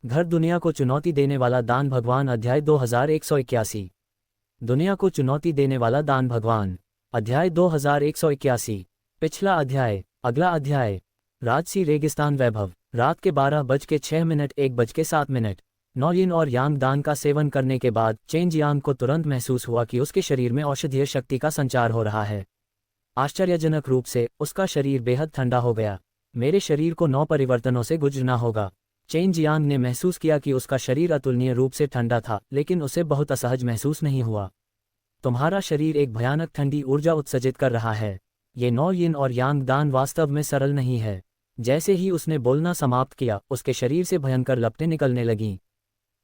घर दुनिया को चुनौती देने वाला दान भगवान अध्याय 2181। दुनिया को चुनौती देने वाला दान भगवान अध्याय 2181। पिछला अध्याय। अगला अध्याय। राजसी रेगिस्तान वैभव। रात के 12:06 1:07। नौ और यांग दान का सेवन करने के बाद चेन जियांग को तुरंत महसूस हुआ कि उसके शरीर में औषधीय शक्ति का संचार हो रहा है। आश्चर्यजनक रूप से उसका शरीर बेहद ठंडा हो गया। मेरे शरीर को 9 परिवर्तनों से गुजरना होगा। चेन जियांग ने महसूस किया कि उसका शरीर अतुलनीय रूप से ठंडा था, लेकिन उसे बहुत असहज महसूस नहीं हुआ। तुम्हारा शरीर एक भयानक ठंडी ऊर्जा उत्सर्जित कर रहा है। ये 9 यिन और यांग दान वास्तव में सरल नहीं है। जैसे ही उसने बोलना समाप्त किया, उसके शरीर से भयंकर लपटें निकलने लगीं।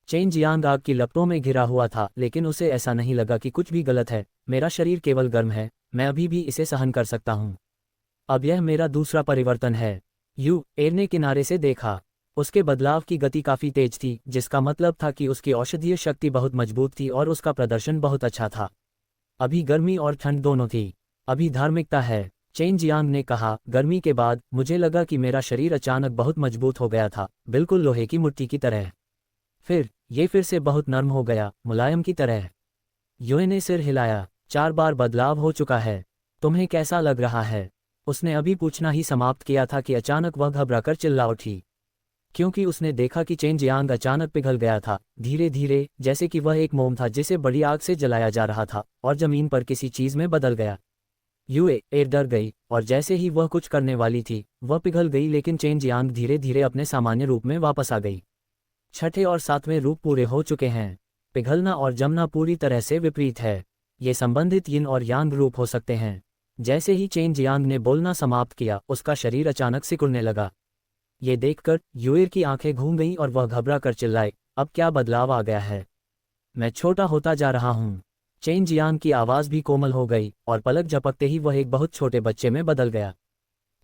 चेन जियांग आग की लपटों में घिरा हुआ था, लेकिन उसे ऐसा नहीं लगा कि कुछ भी गलत है। मेरा शरीर केवल गर्म है, मैं अभी भी इसे सहन कर सकता हूँ। अब यह मेरा दूसरा परिवर्तन है। एर ने किनारे से देखा। उसके बदलाव की गति काफी तेज थी, जिसका मतलब था कि उसकी औषधीय शक्ति बहुत मजबूत थी और उसका प्रदर्शन बहुत अच्छा था। अभी गर्मी और ठंड दोनों थी। अभी धार्मिकता है। चेन जियांग ने कहा, गर्मी के बाद मुझे लगा कि मेरा शरीर अचानक बहुत मजबूत हो गया था, बिल्कुल लोहे की मुट्ठी की तरह। फिर से बहुत नर्म हो गया, मुलायम की तरह। युए ने सिर हिलाया। 4 बार बदलाव हो चुका है। तुम्हें कैसा लग रहा है? उसने अभी पूछना ही समाप्त किया था कि अचानक वह घबराकर चिल्ला उठी, क्योंकि उसने देखा कि चेन जियांग अचानक पिघल गया था, धीरे धीरे, जैसे कि वह एक मोम था जिसे बड़ी आग से जलाया जा रहा था और जमीन पर किसी चीज में बदल गया। एर डर गई, और जैसे ही वह कुछ करने वाली थी, वह पिघल गई, लेकिन चेन जियांग धीरे धीरे अपने सामान्य रूप में वापस आ गई। 6ठे और 7वें रूप पूरे हो चुके हैं। पिघलना और जमना पूरी तरह से विपरीत है। ये संबंधित यिन और यांग रूप हो सकते हैं। जैसे ही चेन जियांग ने बोलना समाप्त किया, उसका शरीर अचानक सिकुड़ने लगा। ये देखकर यूएर की आंखें घूम गईं और वह घबरा कर चिल्लाए, अब क्या बदलाव आ गया है? मैं छोटा होता जा रहा हूँ। चेन जियांग की आवाज़ भी कोमल हो गई, और पलक झपकते ही वह एक बहुत छोटे बच्चे में बदल गया।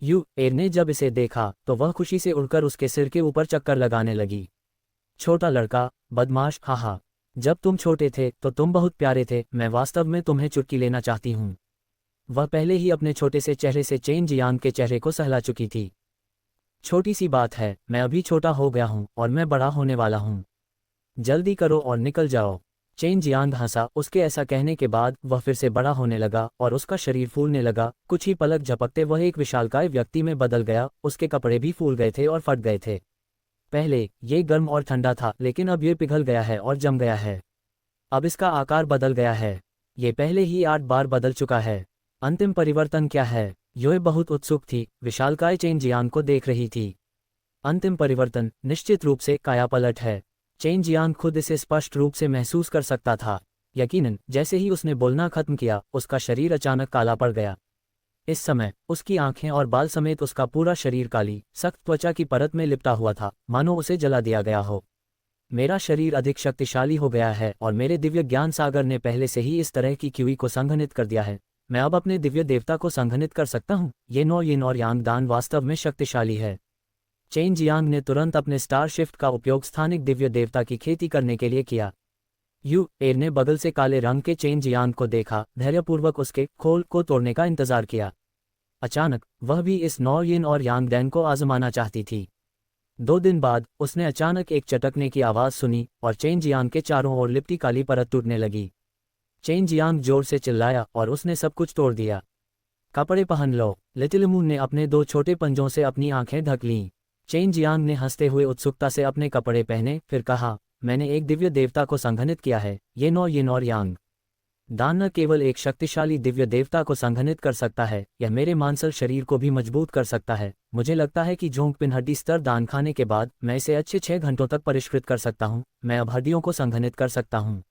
एर ने जब इसे देखा तो वह खुशी से उड़कर उसके सिर के ऊपर चक्कर लगाने लगी। छोटा लड़का, बदमाश, हाहा। जब तुम छोटे थे तो तुम बहुत प्यारे थे, मैं वास्तव में तुम्हें चुटकी लेना चाहती हूँ। वह पहले ही अपने छोटे से चेहरे से चेन जियांग के चेहरे को सहला चुकी थी। छोटी सी बात है, मैं अभी छोटा हो गया हूँ और मैं बड़ा होने वाला हूँ। जल्दी करो और निकल जाओ। चेन जियांग हंसा। उसके ऐसा कहने के बाद वह फिर से बड़ा होने लगा और उसका शरीर फूलने लगा। कुछ ही पलक झपकते वह एक विशालकाय व्यक्ति में बदल गया। उसके कपड़े भी फूल गए थे और फट गए थे। पहले ये गर्म और ठंडा था, लेकिन अब ये पिघल गया है और जम गया है। अब इसका आकार बदल गया है। ये पहले ही 8 बार बदल चुका है। अंतिम परिवर्तन क्या है? युए बहुत उत्सुक थी, विशालकाय चेन जियांग को देख रही थी। अंतिम परिवर्तन निश्चित रूप से कायापलट है। चेन जियांग खुद इसे स्पष्ट रूप से महसूस कर सकता था। यकीनन, जैसे ही उसने बोलना खत्म किया, उसका शरीर अचानक काला पड़ गया। इस समय उसकी आंखें और बाल समेत उसका पूरा शरीर काली, सख्त त्वचा की परत में लिपटा हुआ था, मानो उसे जला दिया गया हो। मेरा शरीर अधिक शक्तिशाली हो गया है और मेरे दिव्य ज्ञान सागर ने पहले से ही इस तरह की क्यूई को संघनित कर दिया है। मैं अब अपने दिव्य देवता को संघनित कर सकता हूँ। ये 9 यिन और यांग दान वास्तव में शक्तिशाली है। चेन जियांग ने तुरंत अपने स्टार शिफ्ट का उपयोग स्थानिक दिव्य देवता की खेती करने के लिए किया। एर ने बगल से काले रंग के चेन जियांग को देखा, धैर्यपूर्वक उसके खोल को तोड़ने का इंतजार किया। अचानक वह भी इस 9 यिन और यांग दान को आजमाना चाहती थी। 2 दिन बाद उसने अचानक एक चटकने की आवाज़ सुनी और चेन जियांग के चारों ओर लिपटी काली परत टूटने लगी। चेन जियांग जोर से चिल्लाया और उसने सब कुछ तोड़ दिया। कपड़े पहन लो। लिटिल मून ने अपने 2 छोटे पंजों से अपनी आंखें ढक लीं। चेन जियांग ने हंसते हुए उत्सुकता से अपने कपड़े पहने, फिर कहा, मैंने एक दिव्य देवता को संघनित किया है। ये 9 यिन और यांग दान न केवल एक शक्तिशाली दिव्य देवता को संघनित कर सकता है, यह मेरे मांसल शरीर को भी मजबूत कर सकता है। मुझे लगता है कि झोंकपिन हड्डी स्तर दान खाने के बाद मैं इसे अच्छे 6 घंटों तक परिष्कृत कर सकता हूँ। मैं अब हड्डियों को संघनित कर सकता हूँ।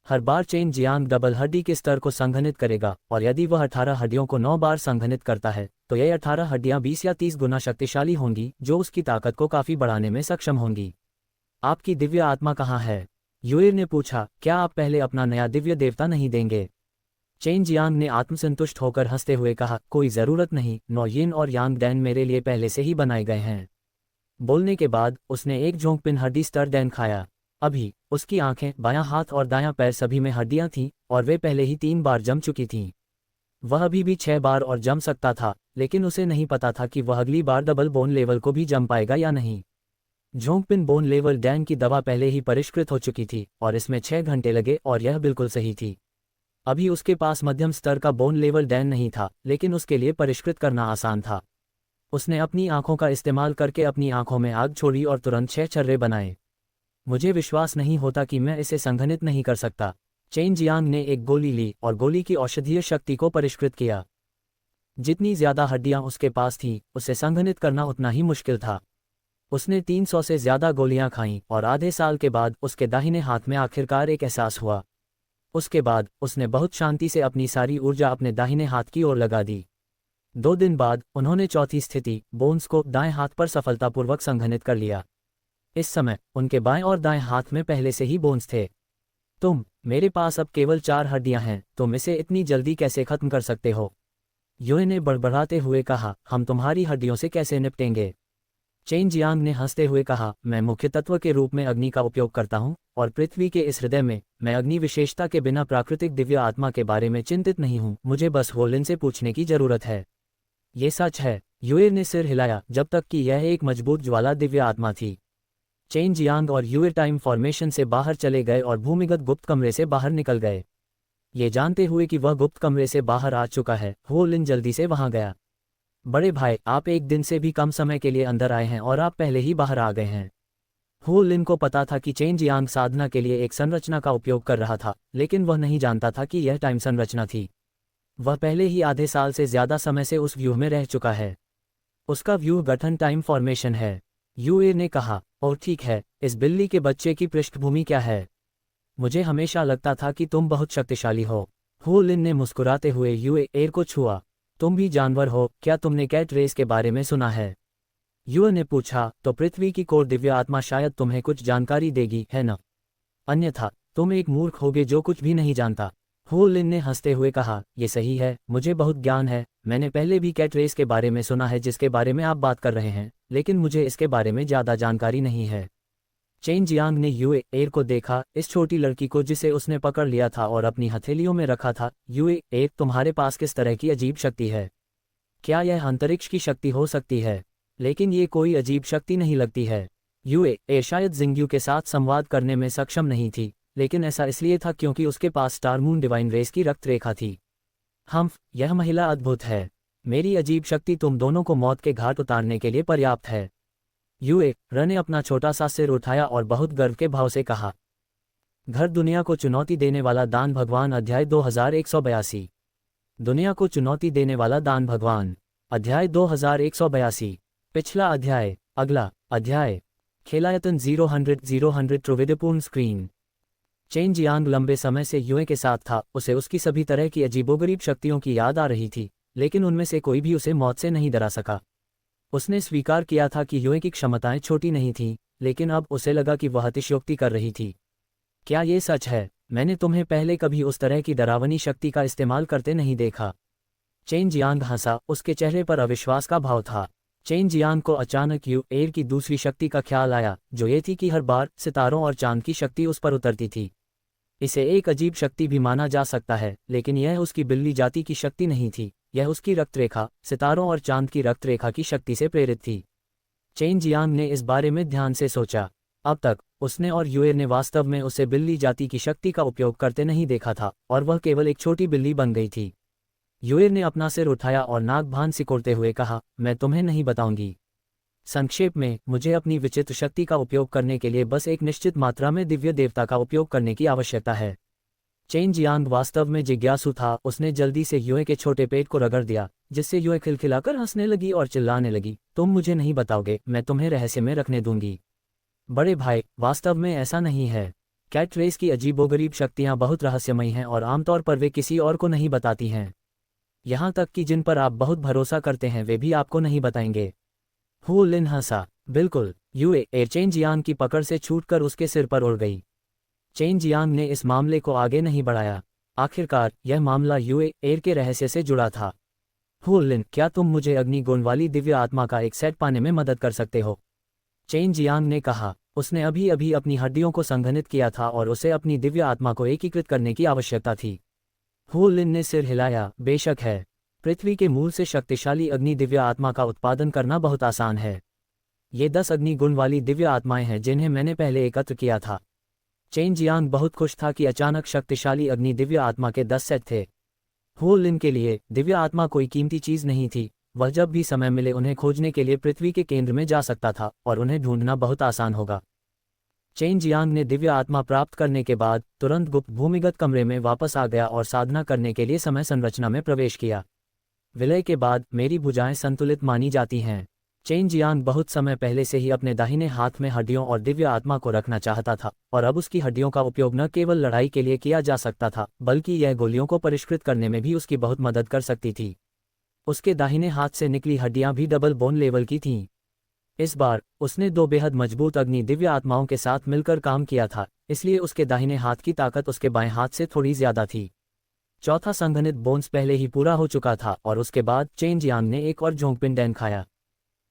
हर बार चेन जियांग डबल हड्डी के स्तर को संघनित करेगा, और यदि वह 18 हड्डियों को 9 बार संघनित करता है, तो यह 18 हड्डियां 20 या 30 गुना शक्तिशाली होंगी, जो उसकी ताकत को काफी बढ़ाने में सक्षम होंगी। आपकी दिव्य आत्मा कहाँ है? यूएर ने पूछा, क्या आप पहले अपना नया दिव्य देवता नहीं देंगे? चेन जियांग ने आत्मसंतुष्ट होकर हंसते हुए कहा, कोई ज़रूरत नहीं, 9 यिन और यांग दान मेरे लिए पहले से ही बनाए गए हैं। बोलने के बाद उसने एक झोंकपिन हड्डी स्तर दान खाया। अभी उसकी आंखें, बायां हाथ और दायां पैर सभी में हड्डियां थीं, और वे पहले ही 3 बार जम चुकी थीं। वह अभी भी 6 बार और जम सकता था, लेकिन उसे नहीं पता था कि वह अगली बार डबल बोन लेवल को भी जम पाएगा या नहीं। झोंकपिन बोन लेवल डैन की दवा पहले ही परिष्कृत हो चुकी थी और इसमें 6 घंटे लगे और यह बिल्कुल सही थी। अभी उसके पास मध्यम स्तर का बोन लेवल डैन नहीं था, लेकिन उसके लिए परिष्कृत करना आसान था। उसने अपनी आंखों का इस्तेमाल करके अपनी आंखों में आग छोड़ी और तुरंत 6 छर्रे बनाए। मुझे विश्वास नहीं होता कि मैं इसे संघनित नहीं कर सकता। चेन जियांग ने एक गोली ली और गोली की औषधीय शक्ति को परिष्कृत किया। जितनी ज्यादा हड्डियां उसके पास थीं, उसे संघनित करना उतना ही मुश्किल था। उसने 300 से ज्यादा गोलियां खाईं और आधे साल के बाद उसके दाहिने हाथ में आखिरकार एक एहसास हुआ। उसके बाद उसने बहुत शांति से अपनी सारी ऊर्जा अपने दाहिने हाथ की ओर लगा दी। 2 दिन बाद उन्होंने चौथी स्थिति बोन्स को दाएं हाथ पर सफलतापूर्वक संघनित कर लिया। इस समय उनके बाएं और दाएं हाथ में पहले से ही बोन्स थे। मेरे पास अब केवल 4 हड्डियां हैं, तुम इसे इतनी जल्दी कैसे खत्म कर सकते हो? युए ने बड़बड़ाते हुए कहा, हम तुम्हारी हड्डियों से कैसे निपटेंगे? चेन जियांग ने हंसते हुए कहा, मैं मुख्य तत्व के रूप में अग्नि का उपयोग करता हूं और पृथ्वी के इस हृदय में मैं अग्नि विशेषता के बिना प्राकृतिक दिव्य आत्मा के बारे में चिंतित नहीं हूं। मुझे बस होलिन से पूछने की जरूरत है। ये सच है, युए ने सिर हिलाया, जब तक कि यह एक मजबूत ज्वाला दिव्य आत्मा थी। चेन जियांग और युए टाइम फॉर्मेशन से बाहर चले गए और भूमिगत गुप्त कमरे से बाहर निकल गए। ये जानते हुए कि वह गुप्त कमरे से बाहर आ चुका है, होलिन जल्दी से वहां गया। बड़े भाई, आप एक दिन से भी कम समय के लिए अंदर आए हैं और आप पहले ही बाहर आ गए हैं। होलिन को पता था कि चेन जियांग साधना के लिए एक संरचना का उपयोग कर रहा था, लेकिन वह नहीं जानता था कि यह टाइम संरचना थी। वह पहले ही आधे साल से ज्यादा समय से उस व्यूह में रह चुका है। उसका व्यूह गठन टाइम फॉर्मेशन है। युए ने कहा, और ठीक है, इस बिल्ली के बच्चे की पृष्ठभूमि क्या है? मुझे हमेशा लगता था कि तुम बहुत शक्तिशाली हो। होलिन ने मुस्कुराते हुए युए एर को छुआ। तुम भी जानवर हो, क्या तुमने कैट रेस के बारे में सुना है? युए ने पूछा, तो पृथ्वी की कोर दिव्य आत्मा शायद तुम्हें कुछ जानकारी देगी, है न? अन्यथा तुम एक मूर्ख होगे जो कुछ भी नहीं जानता। होलिन ने हंसते हुए कहा, ये सही है, मुझे बहुत ज्ञान है। मैंने पहले भी कैट रेस के बारे में सुना है जिसके बारे में आप बात कर रहे हैं, लेकिन मुझे इसके बारे में ज़्यादा जानकारी नहीं है। चेन जियांग ने युए एर को देखा, इस छोटी लड़की को जिसे उसने पकड़ लिया था और अपनी हथेलियों में रखा था। युए एर, तुम्हारे पास किस तरह की अजीब शक्ति है? क्या यह अंतरिक्ष की शक्ति हो सकती है? लेकिन ये कोई अजीब शक्ति नहीं लगती है। युए एर शायद जिंग्यू के साथ संवाद करने में सक्षम नहीं थी, लेकिन ऐसा इसलिए था क्योंकि उसके पास स्टार मून डिवाइन रेस की रक्त रेखा थी। यह महिला अद्भुत है। मेरी अजीब शक्ति तुम दोनों को मौत के घाट उतारने के लिए पर्याप्त है। युए र ने अपना छोटा सा सिर उठाया और बहुत गर्व के भाव से कहा। घर दुनिया को चुनौती देने वाला दान भगवान अध्याय 2182। दुनिया को चुनौती देने वाला दान भगवान अध्याय 2182। पिछला अध्याय। अगला अध्याय। खेलायतन 000 त्रिविधपूर्ण स्क्रीन। चेन जियांग लंबे समय से युए के साथ था। उसे उसकी सभी तरह की अजीबोगरीब शक्तियों की याद आ रही थी, लेकिन उनमें से कोई भी उसे मौत से नहीं डरा सका। उसने स्वीकार किया था कि युए की क्षमताएं छोटी नहीं थीं, लेकिन अब उसे लगा कि वह अतिशयोक्ति कर रही थी। क्या ये सच है? मैंने तुम्हें पहले कभी उस तरह की डरावनी शक्ति का इस्तेमाल करते नहीं देखा। चेन जियांग हंसा, उसके चेहरे पर अविश्वास का भाव था। चेन जियांग को अचानक यू एर की दूसरी शक्ति का ख्याल आया, जो ये थी कि हर बार सितारों और चांद की शक्ति उस पर उतरती थी। इसे एक अजीब शक्ति भी माना जा सकता है, लेकिन यह उसकी बिल्ली जाति की शक्ति नहीं थी। यह उसकी रक्तरेखा, सितारों और चांद की रक्तरेखा की शक्ति से प्रेरित थी। चेन जियांग ने इस बारे में ध्यान से सोचा। अब तक उसने और युए ने वास्तव में उसे बिल्ली जाति की शक्ति का उपयोग करते नहीं देखा था, और वह केवल एक छोटी बिल्ली बन गई थी। युए ने अपना सिर उठाया और नाक भान सिकोड़ते हुए कहा, मैं तुम्हें नहीं बताऊंगी। संक्षेप में, मुझे अपनी विचित्र शक्ति का उपयोग करने के लिए बस एक निश्चित मात्रा में दिव्य देवता का उपयोग करने की आवश्यकता है। चेन जियांग वास्तव में जिज्ञासु था। उसने जल्दी से युए के छोटे पेट को रगड़ दिया, जिससे युए खिलखिलाकर हंसने लगी और चिल्लाने लगी, तुम मुझे नहीं बताओगे, मैं तुम्हें रहस्य में रखने दूंगी। बड़े भाई, वास्तव में ऐसा नहीं है। कैट रेस की अजीबोगरीब शक्तियां बहुत रहस्यमयी हैं और आमतौर पर वे किसी और को नहीं बताती हैं। यहाँ तक कि जिन पर आप बहुत भरोसा करते हैं वे भी आपको नहीं बताएंगे। हु लिन हंसा, बिल्कुल। युए एर चेन जियांग की पकड़ से छूटकर उसके सिर पर उड़ गई। चेन जियांग ने इस मामले को आगे नहीं बढ़ाया। आखिरकार यह मामला युए एर के रहस्य से जुड़ा था। हु लिन, क्या तुम मुझे अग्नि गुण वाली दिव्य आत्मा का एक सेट पाने में मदद कर सकते हो? चेन जियांग ने कहा। उसने अभी अभी अपनी हड्डियों को संघनित किया था और उसे अपनी दिव्य आत्मा को एकीकृत करने की आवश्यकता थी। हु लिन ने सिर हिलाया, बेशक है। पृथ्वी के मूल से शक्तिशाली अग्नि दिव्य आत्मा का उत्पादन करना बहुत आसान है। ये 10 अग्नि गुण वाली दिव्य आत्माएं हैं जिन्हें मैंने पहले एकत्र किया था। चेन जियांग बहुत खुश था कि अचानक शक्तिशाली अग्नि दिव्य आत्मा के 10 सेट थे। हु लिन के लिए दिव्य आत्मा कोई कीमती चीज नहीं थी। वह जब भी समय मिले उन्हें खोजने के लिए पृथ्वी के केंद्र में जा सकता था और उन्हें ढूंढना बहुत आसान होगा। चेन जियांग ने दिव्य आत्मा प्राप्त करने के बाद तुरंत गुप्त भूमिगत कमरे में वापस आ गया और साधना करने के लिए समय संरचना में प्रवेश किया। विलय के बाद मेरी भुजाएं संतुलित मानी जाती हैं। चेन जियांग बहुत समय पहले से ही अपने दाहिने हाथ में हड्डियों और दिव्य आत्मा को रखना चाहता था और अब उसकी हड्डियों का उपयोग न केवल लड़ाई के लिए किया जा सकता था बल्कि यह गोलियों को परिष्कृत करने में भी उसकी बहुत मदद कर सकती थी। उसके दाहिने हाथ से निकली हड्डियां भी डबल बोन लेवल की थीं। इस बार उसने 2 बेहद मजबूत अग्नि दिव्य आत्माओं के साथ मिलकर काम किया था, इसलिए उसके दाहिने हाथ की ताकत उसके बाएं हाथ से थोड़ी ज्यादा थी। चौथा संघनित बोन्स पहले ही पूरा हो चुका था और उसके बाद चेन जियांग ने एक और जोंगपिन डैन खाया।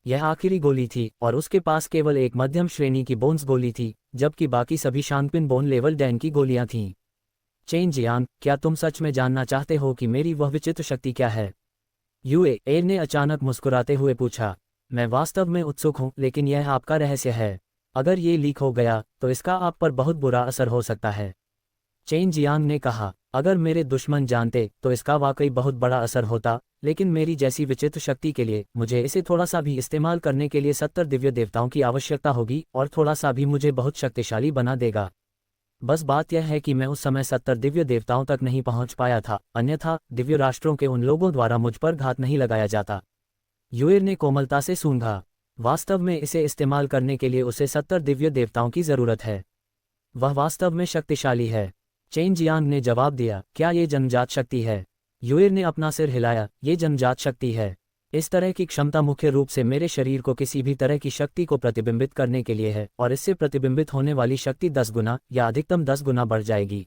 यह आखिरी गोली थी और उसके पास केवल एक मध्यम श्रेणी की बोन्स गोली थी, जबकि बाकी सभी शांगपिन बोन लेवल डैन की गोलियां थीं। चेन जियांग, क्या तुम सच में जानना चाहते हो कि मेरी वह विचित्र शक्ति क्या है? यूए एर ने अचानक मुस्कुराते हुए पूछा। मैं वास्तव में उत्सुक हूं, लेकिन यह आपका रहस्य है। अगर ये लीक हो गया तो इसका आप पर बहुत बुरा असर हो सकता है। चेन जियांग ने कहा, अगर मेरे दुश्मन जानते तो इसका वाकई बहुत बड़ा असर होता, लेकिन मेरी जैसी विचित्र शक्ति के लिए मुझे इसे थोड़ा सा भी इस्तेमाल करने के लिए 70 दिव्य देवताओं की आवश्यकता होगी और थोड़ा सा भी मुझे बहुत शक्तिशाली बना देगा। बस बात यह है कि मैं उस समय 70 दिव्य देवताओं तक नहीं पहुंच पाया था, अन्यथा दिव्य राष्ट्रों के उन लोगों द्वारा मुझ पर घात नहीं लगाया जाता। यूएर ने कोमलता से सूंघा। वास्तव में इसे इस्तेमाल करने के लिए उसे 70 दिव्य देवताओं की जरूरत है। वह वास्तव में शक्तिशाली है। चेन जियांग ने जवाब दिया, क्या ये जन्मजात शक्ति है? यूएर ने अपना सिर हिलाया, ये जन्मजात शक्ति है। इस तरह की क्षमता मुख्य रूप से मेरे शरीर को किसी भी तरह की शक्ति को प्रतिबिंबित करने के लिए है और इससे प्रतिबिंबित होने वाली शक्ति 10 गुना या अधिकतम 10 गुना बढ़ जाएगी।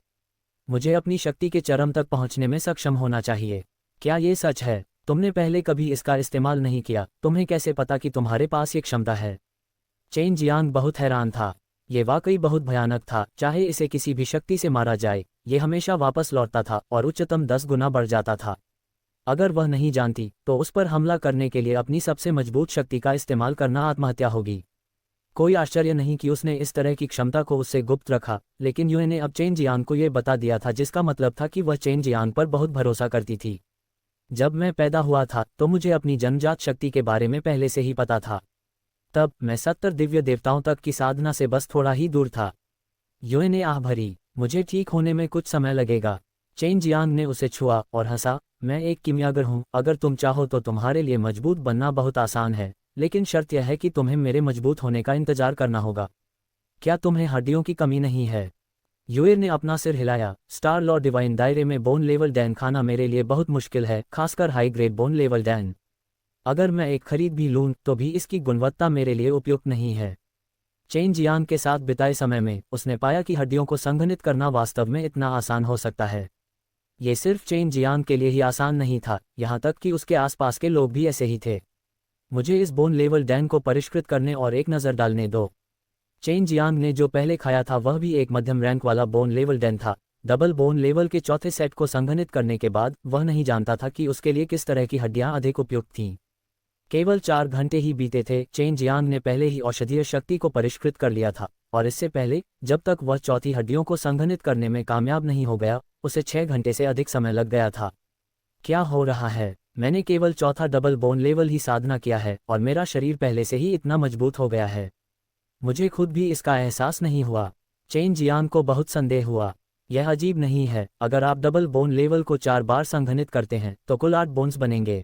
मुझे अपनी शक्ति के चरम तक पहुंचने में सक्षम होना चाहिए। क्या ये सच है? तुमने पहले कभी इसका इस्तेमाल नहीं किया, तुम्हें कैसे पता कि तुम्हारे पास ये क्षमता है? चेन जियांग बहुत हैरान था। ये वाकई बहुत भयानक था। चाहे इसे किसी भी शक्ति से मारा जाए, ये हमेशा वापस लौटता था और उच्चतम 10 गुना बढ़ जाता था। अगर वह नहीं जानती तो उस पर हमला करने के लिए अपनी सबसे मजबूत शक्ति का इस्तेमाल करना आत्महत्या होगी। कोई आश्चर्य नहीं कि उसने इस तरह की क्षमता को उससे गुप्त रखा, लेकिन यूए ने अब चेन जियांग को यह बता दिया था, जिसका मतलब था कि वह चेन जियांग पर बहुत भरोसा करती थी। जब मैं पैदा हुआ था तो मुझे अपनी जन्मजात शक्ति के बारे में पहले से ही पता था। तब मैं 70 दिव्य देवताओं तक की साधना से बस थोड़ा ही दूर था। यूए ने आह भरी, मुझे ठीक होने में कुछ समय लगेगा। चेन जियांग ने उसे छुआ और हंसा, मैं एक किमियागर हूँ। अगर तुम चाहो तो तुम्हारे लिए मजबूत बनना बहुत आसान है, लेकिन शर्त यह है कि तुम्हें मेरे मजबूत होने का इंतजार करना होगा। क्या तुम्हें हड्डियों की कमी नहीं है? यूएर ने अपना सिर हिलाया। स्टार लॉर्ड डिवाइन दायरे में बोन लेवल डैन खाना मेरे लिए बहुत मुश्किल है, खासकर high grade bone level Dan. अगर मैं एक खरीद भी लूं तो भी इसकी गुणवत्ता मेरे लिए उपयुक्त नहीं है। चेन जियांग के साथ बिताए समय में उसने पाया कि हड्डियों को संघनित करना वास्तव में इतना आसान हो सकता है। ये सिर्फ चेन जियांग के लिए ही आसान नहीं था, यहाँ तक कि उसके आसपास के लोग भी ऐसे ही थे। मुझे इस बोन लेवल डैन को परिष्कृत करने और एक नज़र डालने दो। चेन जियांग ने जो पहले खाया था वह भी एक मध्यम रैंक वाला बोन लेवल डैन था। डबल बोन लेवल के चौथे सेट को संघनित करने के बाद वह नहीं जानता था कि उसके लिए किस तरह की हड्डियां अधिक उपयुक्त थीं। केवल 4 घंटे ही बीते थे। चेन जियांग ने पहले ही औषधीय शक्ति को परिष्कृत कर लिया था और इससे पहले जब तक वह चौथी हड्डियों को संघनित करने में कामयाब नहीं हो गया, उसे 6 घंटे से अधिक समय लग गया था। क्या हो रहा है? मैंने केवल चौथा डबल बोन लेवल ही साधना किया है और मेरा शरीर पहले से ही इतना मजबूत हो गया है। मुझे खुद भी इसका एहसास नहीं हुआ। चेन जियांग को बहुत संदेह हुआ। यह अजीब नहीं है, अगर आप डबल बोन लेवल को 4 बार संघनित करते हैं तो कुल 8 बोन्स बनेंगे।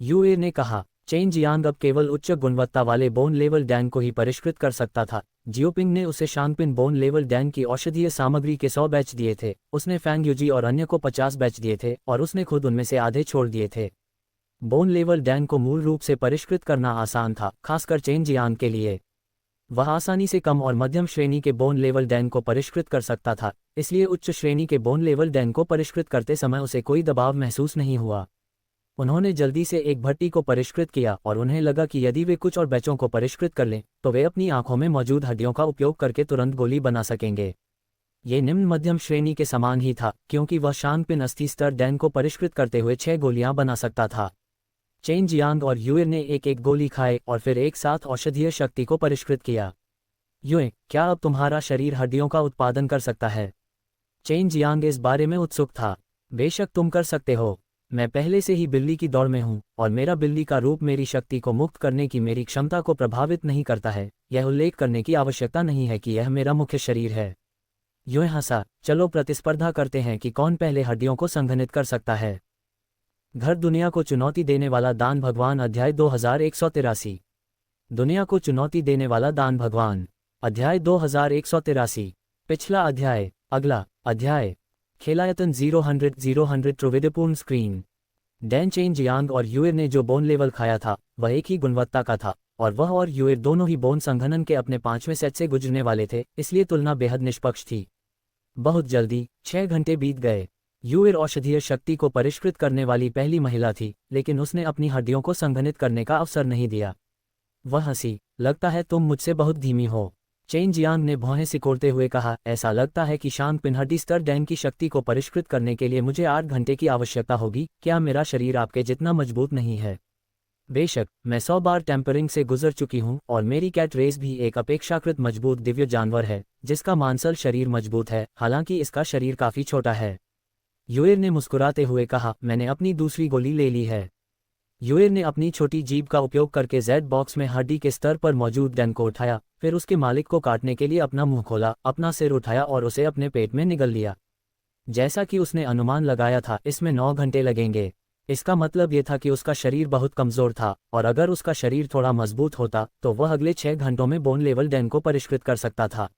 यूए ने कहा। चेन जियांग अब केवल उच्च गुणवत्ता वाले बोन लेवल डैन को ही परिष्कृत कर सकता था। जियोपिंग ने उसे शांगपिन बोन लेवल डैन की औषधीय सामग्री के 100 बैच दिए थे, उसने फैंग यूजी और अन्य को 50 बैच दिए थे और उसने खुद उनमें से आधे छोड़ दिए थे। बोन लेवल डैन को मूल रूप से परिष्कृत करना आसान था, खासकर चेन जियांग के लिए। वह आसानी से कम और मध्यम श्रेणी के बोन लेवल डैन को परिष्कृत कर सकता था, इसलिए उच्च श्रेणी के बोन लेवल डैन को परिष्कृत करते समय उसे कोई दबाव महसूस नहीं हुआ। उन्होंने जल्दी से एक भट्टी को परिष्कृत किया और उन्हें लगा कि यदि वे कुछ और बैचों को परिष्कृत कर लें तो वे अपनी आंखों में मौजूद हड्डियों का उपयोग करके तुरंत गोली बना सकेंगे। ये निम्न मध्यम श्रेणी के समान ही था, क्योंकि वह शांगपिन अस्थि स्तर डैन को परिष्कृत करते हुए 6 गोलियां बना सकता था। चेन जियांग और युए ने एक एक गोली खाए और फिर एक साथ औषधीय शक्ति को परिष्कृत किया। युए, क्या अब तुम्हारा शरीर हड्डियों का उत्पादन कर सकता है? चेन जियांग इस बारे में उत्सुक था। बेशक तुम कर सकते हो। मैं पहले से ही बिल्ली की दौड़ में हूँ और मेरा बिल्ली का रूप मेरी शक्ति को मुक्त करने की मेरी क्षमता को प्रभावित नहीं करता है। यह उल्लेख करने की आवश्यकता नहीं है कि यह मेरा मुख्य शरीर है। युए हंसा। चलो प्रतिस्पर्धा करते हैं कि कौन पहले हड्डियों को संघनित कर सकता है। घर दुनिया को चुनौती देने वाला दान भगवान अध्याय 2183। दुनिया को चुनौती देने वाला दान भगवान अध्याय 2183। पिछला अध्याय। अगला अध्याय। खेलायतन 000 त्रिविधपूर्ण स्क्रीन। डैन, चेन जियांग और युएर ने जो बोन लेवल खाया था वह एक ही गुणवत्ता का था और वह और युएर दोनों ही बोन संघनन के अपने 5वें सेट से गुजरने वाले थे, इसलिए तुलना बेहद निष्पक्ष थी। बहुत जल्दी 6 घंटे बीत गए। युएर औषधीय शक्ति को परिष्कृत करने वाली पहली महिला थी, लेकिन उसने अपनी हड्डियों को संघनित करने का अवसर नहीं दिया। वह हंसी। लगता है तुम मुझसे बहुत धीमी हो। चेन जियांग ने भौहें सिकोड़ते हुए कहा, ऐसा लगता है कि शांग पिन हड्डी स्तर डैन की शक्ति को परिष्कृत करने के लिए मुझे 8 घंटे की आवश्यकता होगी। क्या मेरा शरीर आपके जितना मजबूत नहीं है? बेशक, मैं 100 बार टेम्परिंग से गुजर चुकी हूँ और मेरी कैट रेस भी एक अपेक्षाकृत मजबूत दिव्य जानवर है जिसका मांसल शरीर मजबूत है, हालांकि इसका शरीर काफी छोटा है। युएर ने मुस्कुराते हुए कहा, मैंने अपनी दूसरी गोली ले ली है। युएर ने अपनी छोटी जीभ का उपयोग करके जेड बॉक्स में हड्डी के स्तर पर मौजूद डैन को उठाया, फिर उसके मालिक को काटने के लिए अपना मुंह खोला, अपना सिर उठाया और उसे अपने पेट में निगल लिया। जैसा कि उसने अनुमान लगाया था, इसमें 9 घंटे लगेंगे। इसका मतलब यह था कि उसका शरीर बहुत कमजोर था और अगर उसका शरीर थोड़ा मजबूत होता तो वह अगले 6 घंटों में बोन लेवल डैन को परिष्कृत कर सकता था।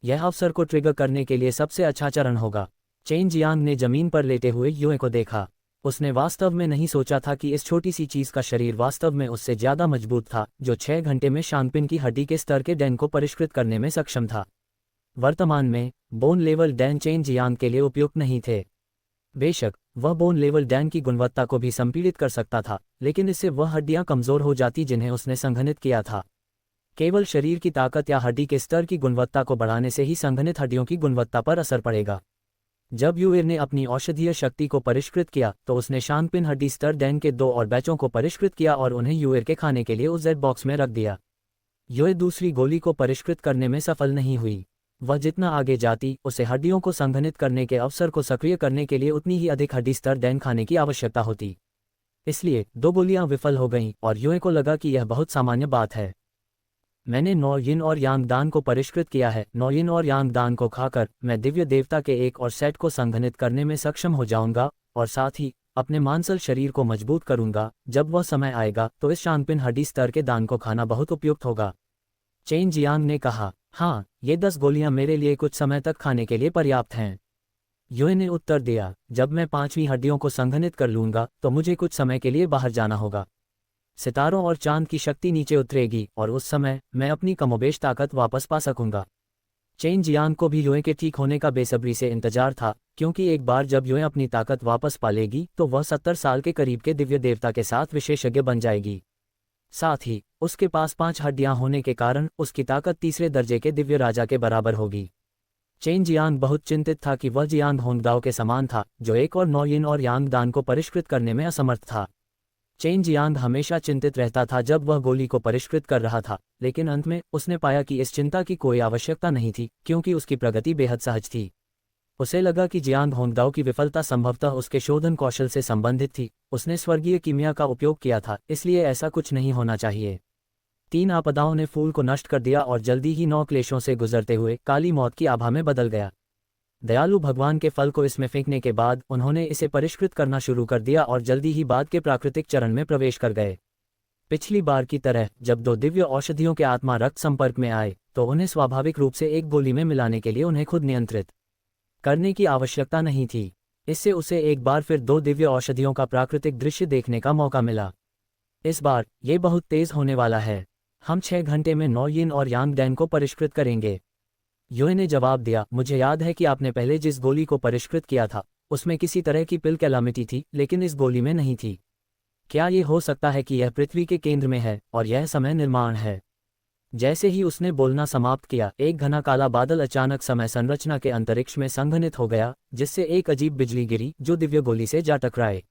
यह अवसर को ट्रिगर करने के लिए सबसे अच्छा चरण होगा। चेन जियांग ने जमीन पर लेटे हुए युए को देखा। उसने वास्तव में नहीं सोचा था कि इस छोटी सी चीज का शरीर वास्तव में उससे ज्यादा मजबूत था, जो 6 घंटे में शांगपिन की हड्डी के स्तर के डैन को परिष्कृत करने में सक्षम था। वर्तमान में bone level Dan chain Jiang के लिए उपयुक्त नहीं थे। बेशक वह बोन लेवल डैन की गुणवत्ता को भी संपीड़ित कर सकता था, लेकिन इससे वह हड्डियां कमजोर हो जाती जिन्हें उसने संघनित किया था। केवल शरीर की ताकत या हड्डी के स्तर की गुणवत्ता को बढ़ाने से ही संघनित हड्डियों की गुणवत्ता पर असर पड़ेगा। जब युएर ने अपनी औषधीय शक्ति को परिष्कृत किया तो उसने शांगपिन हड्डी स्तर डैन के 2 और बैचों को परिष्कृत किया और उन्हें युएर के खाने के लिए उस जेड बॉक्स में रख दिया। युएर दूसरी गोली को परिष्कृत करने में सफल नहीं हुई। वह जितना आगे जाती, उसे हड्डियों को संघनित करने के अवसर को सक्रिय करने के लिए उतनी ही अधिक हड्डी स्तर डैन खाने की आवश्यकता होती। इसलिए 2 गोलियां विफल हो गईं और युएर को लगा कि यह बहुत सामान्य बात है। मैंने 9 यिन और यांग दान को परिष्कृत किया है। 9 यिन और यांग दान को खाकर मैं दिव्य देवता के एक और सेट को संघनित करने में सक्षम हो जाऊंगा और साथ ही अपने मांसल शरीर को मजबूत करूंगा। जब वह समय आएगा तो इस शांगपिन हड्डी स्तर के दान को खाना बहुत उपयुक्त होगा। चेन जियांग ने कहा, हाँ, ये 10 गोलियां मेरे लिए कुछ समय तक खाने के लिए पर्याप्त हैं। युए ने उत्तर दिया, जब मैं 5वीं हड्डियों को संघनित कर लूंगा तो मुझे कुछ समय के लिए बाहर जाना होगा। सितारों और चांद की शक्ति नीचे उतरेगी और उस समय मैं अपनी कमोबेश ताकत वापस पा सकूंगा। चेन जियांग को भी युए के ठीक होने का बेसब्री से इंतजार था, क्योंकि एक बार जब युए अपनी ताकत वापस पा लेगी तो वह 70 साल के करीब के दिव्य देवता के साथ विशेषज्ञ बन जाएगी। साथ ही उसके पास 5 हड्डियां होने के कारण उसकी ताकत तीसरे दर्जे के दिव्य राजा के बराबर होगी। चेन जियांग बहुत चिंतित था कि वह जियांग होंगदाओ के समान था, जो 1 और 9 यिन और यांग दान को परिष्कृत करने में असमर्थ था। चेन जियांग हमेशा चिंतित रहता था जब वह गोली को परिष्कृत कर रहा था, लेकिन अंत में उसने पाया कि इस चिंता की कोई आवश्यकता नहीं थी, क्योंकि उसकी प्रगति बेहद सहज थी। उसे लगा कि जियांग होंगदाओ की विफलता संभवतः उसके शोधन कौशल से संबंधित थी। उसने स्वर्गीय कीमिया का उपयोग किया था, इसलिए ऐसा कुछ नहीं होना चाहिए। 3 आपदाओं ने फूल को नष्ट कर दिया और जल्दी ही 9 क्लेशों से गुजरते हुए काली मौत की आभा में बदल गया। दयालु भगवान के फल को इसमें फेंकने के बाद उन्होंने इसे परिष्कृत करना शुरू कर दिया और जल्दी ही बाद के प्राकृतिक चरण में प्रवेश कर गए। पिछली बार की तरह जब 2 दिव्य औषधियों के आत्मा रक्त संपर्क में आए तो उन्हें स्वाभाविक रूप से एक गोली में मिलाने के लिए उन्हें खुद नियंत्रित करने की आवश्यकता नहीं थी। इससे उसे एक बार फिर 2 दिव्य औषधियों का प्राकृतिक दृश्य देखने का मौका मिला। इस बार ये बहुत तेज होने वाला है। हम 6 घंटे में 9 यिन और यांग डैन को परिष्कृत करेंगे। युए ने जवाब दिया, मुझे याद है कि आपने पहले जिस गोली को परिष्कृत किया था उसमें किसी तरह की पिल कैलामिटी थी, लेकिन इस गोली में नहीं थी। क्या ये हो सकता है कि यह पृथ्वी के केंद्र में है और यह समय निर्माण है? जैसे ही उसने बोलना समाप्त किया, एक घना काला बादल अचानक समय संरचना के अंतरिक्ष में संघनित हो गया, जिससे एक अजीब बिजली गिरी जो दिव्य गोली से जा टकराए।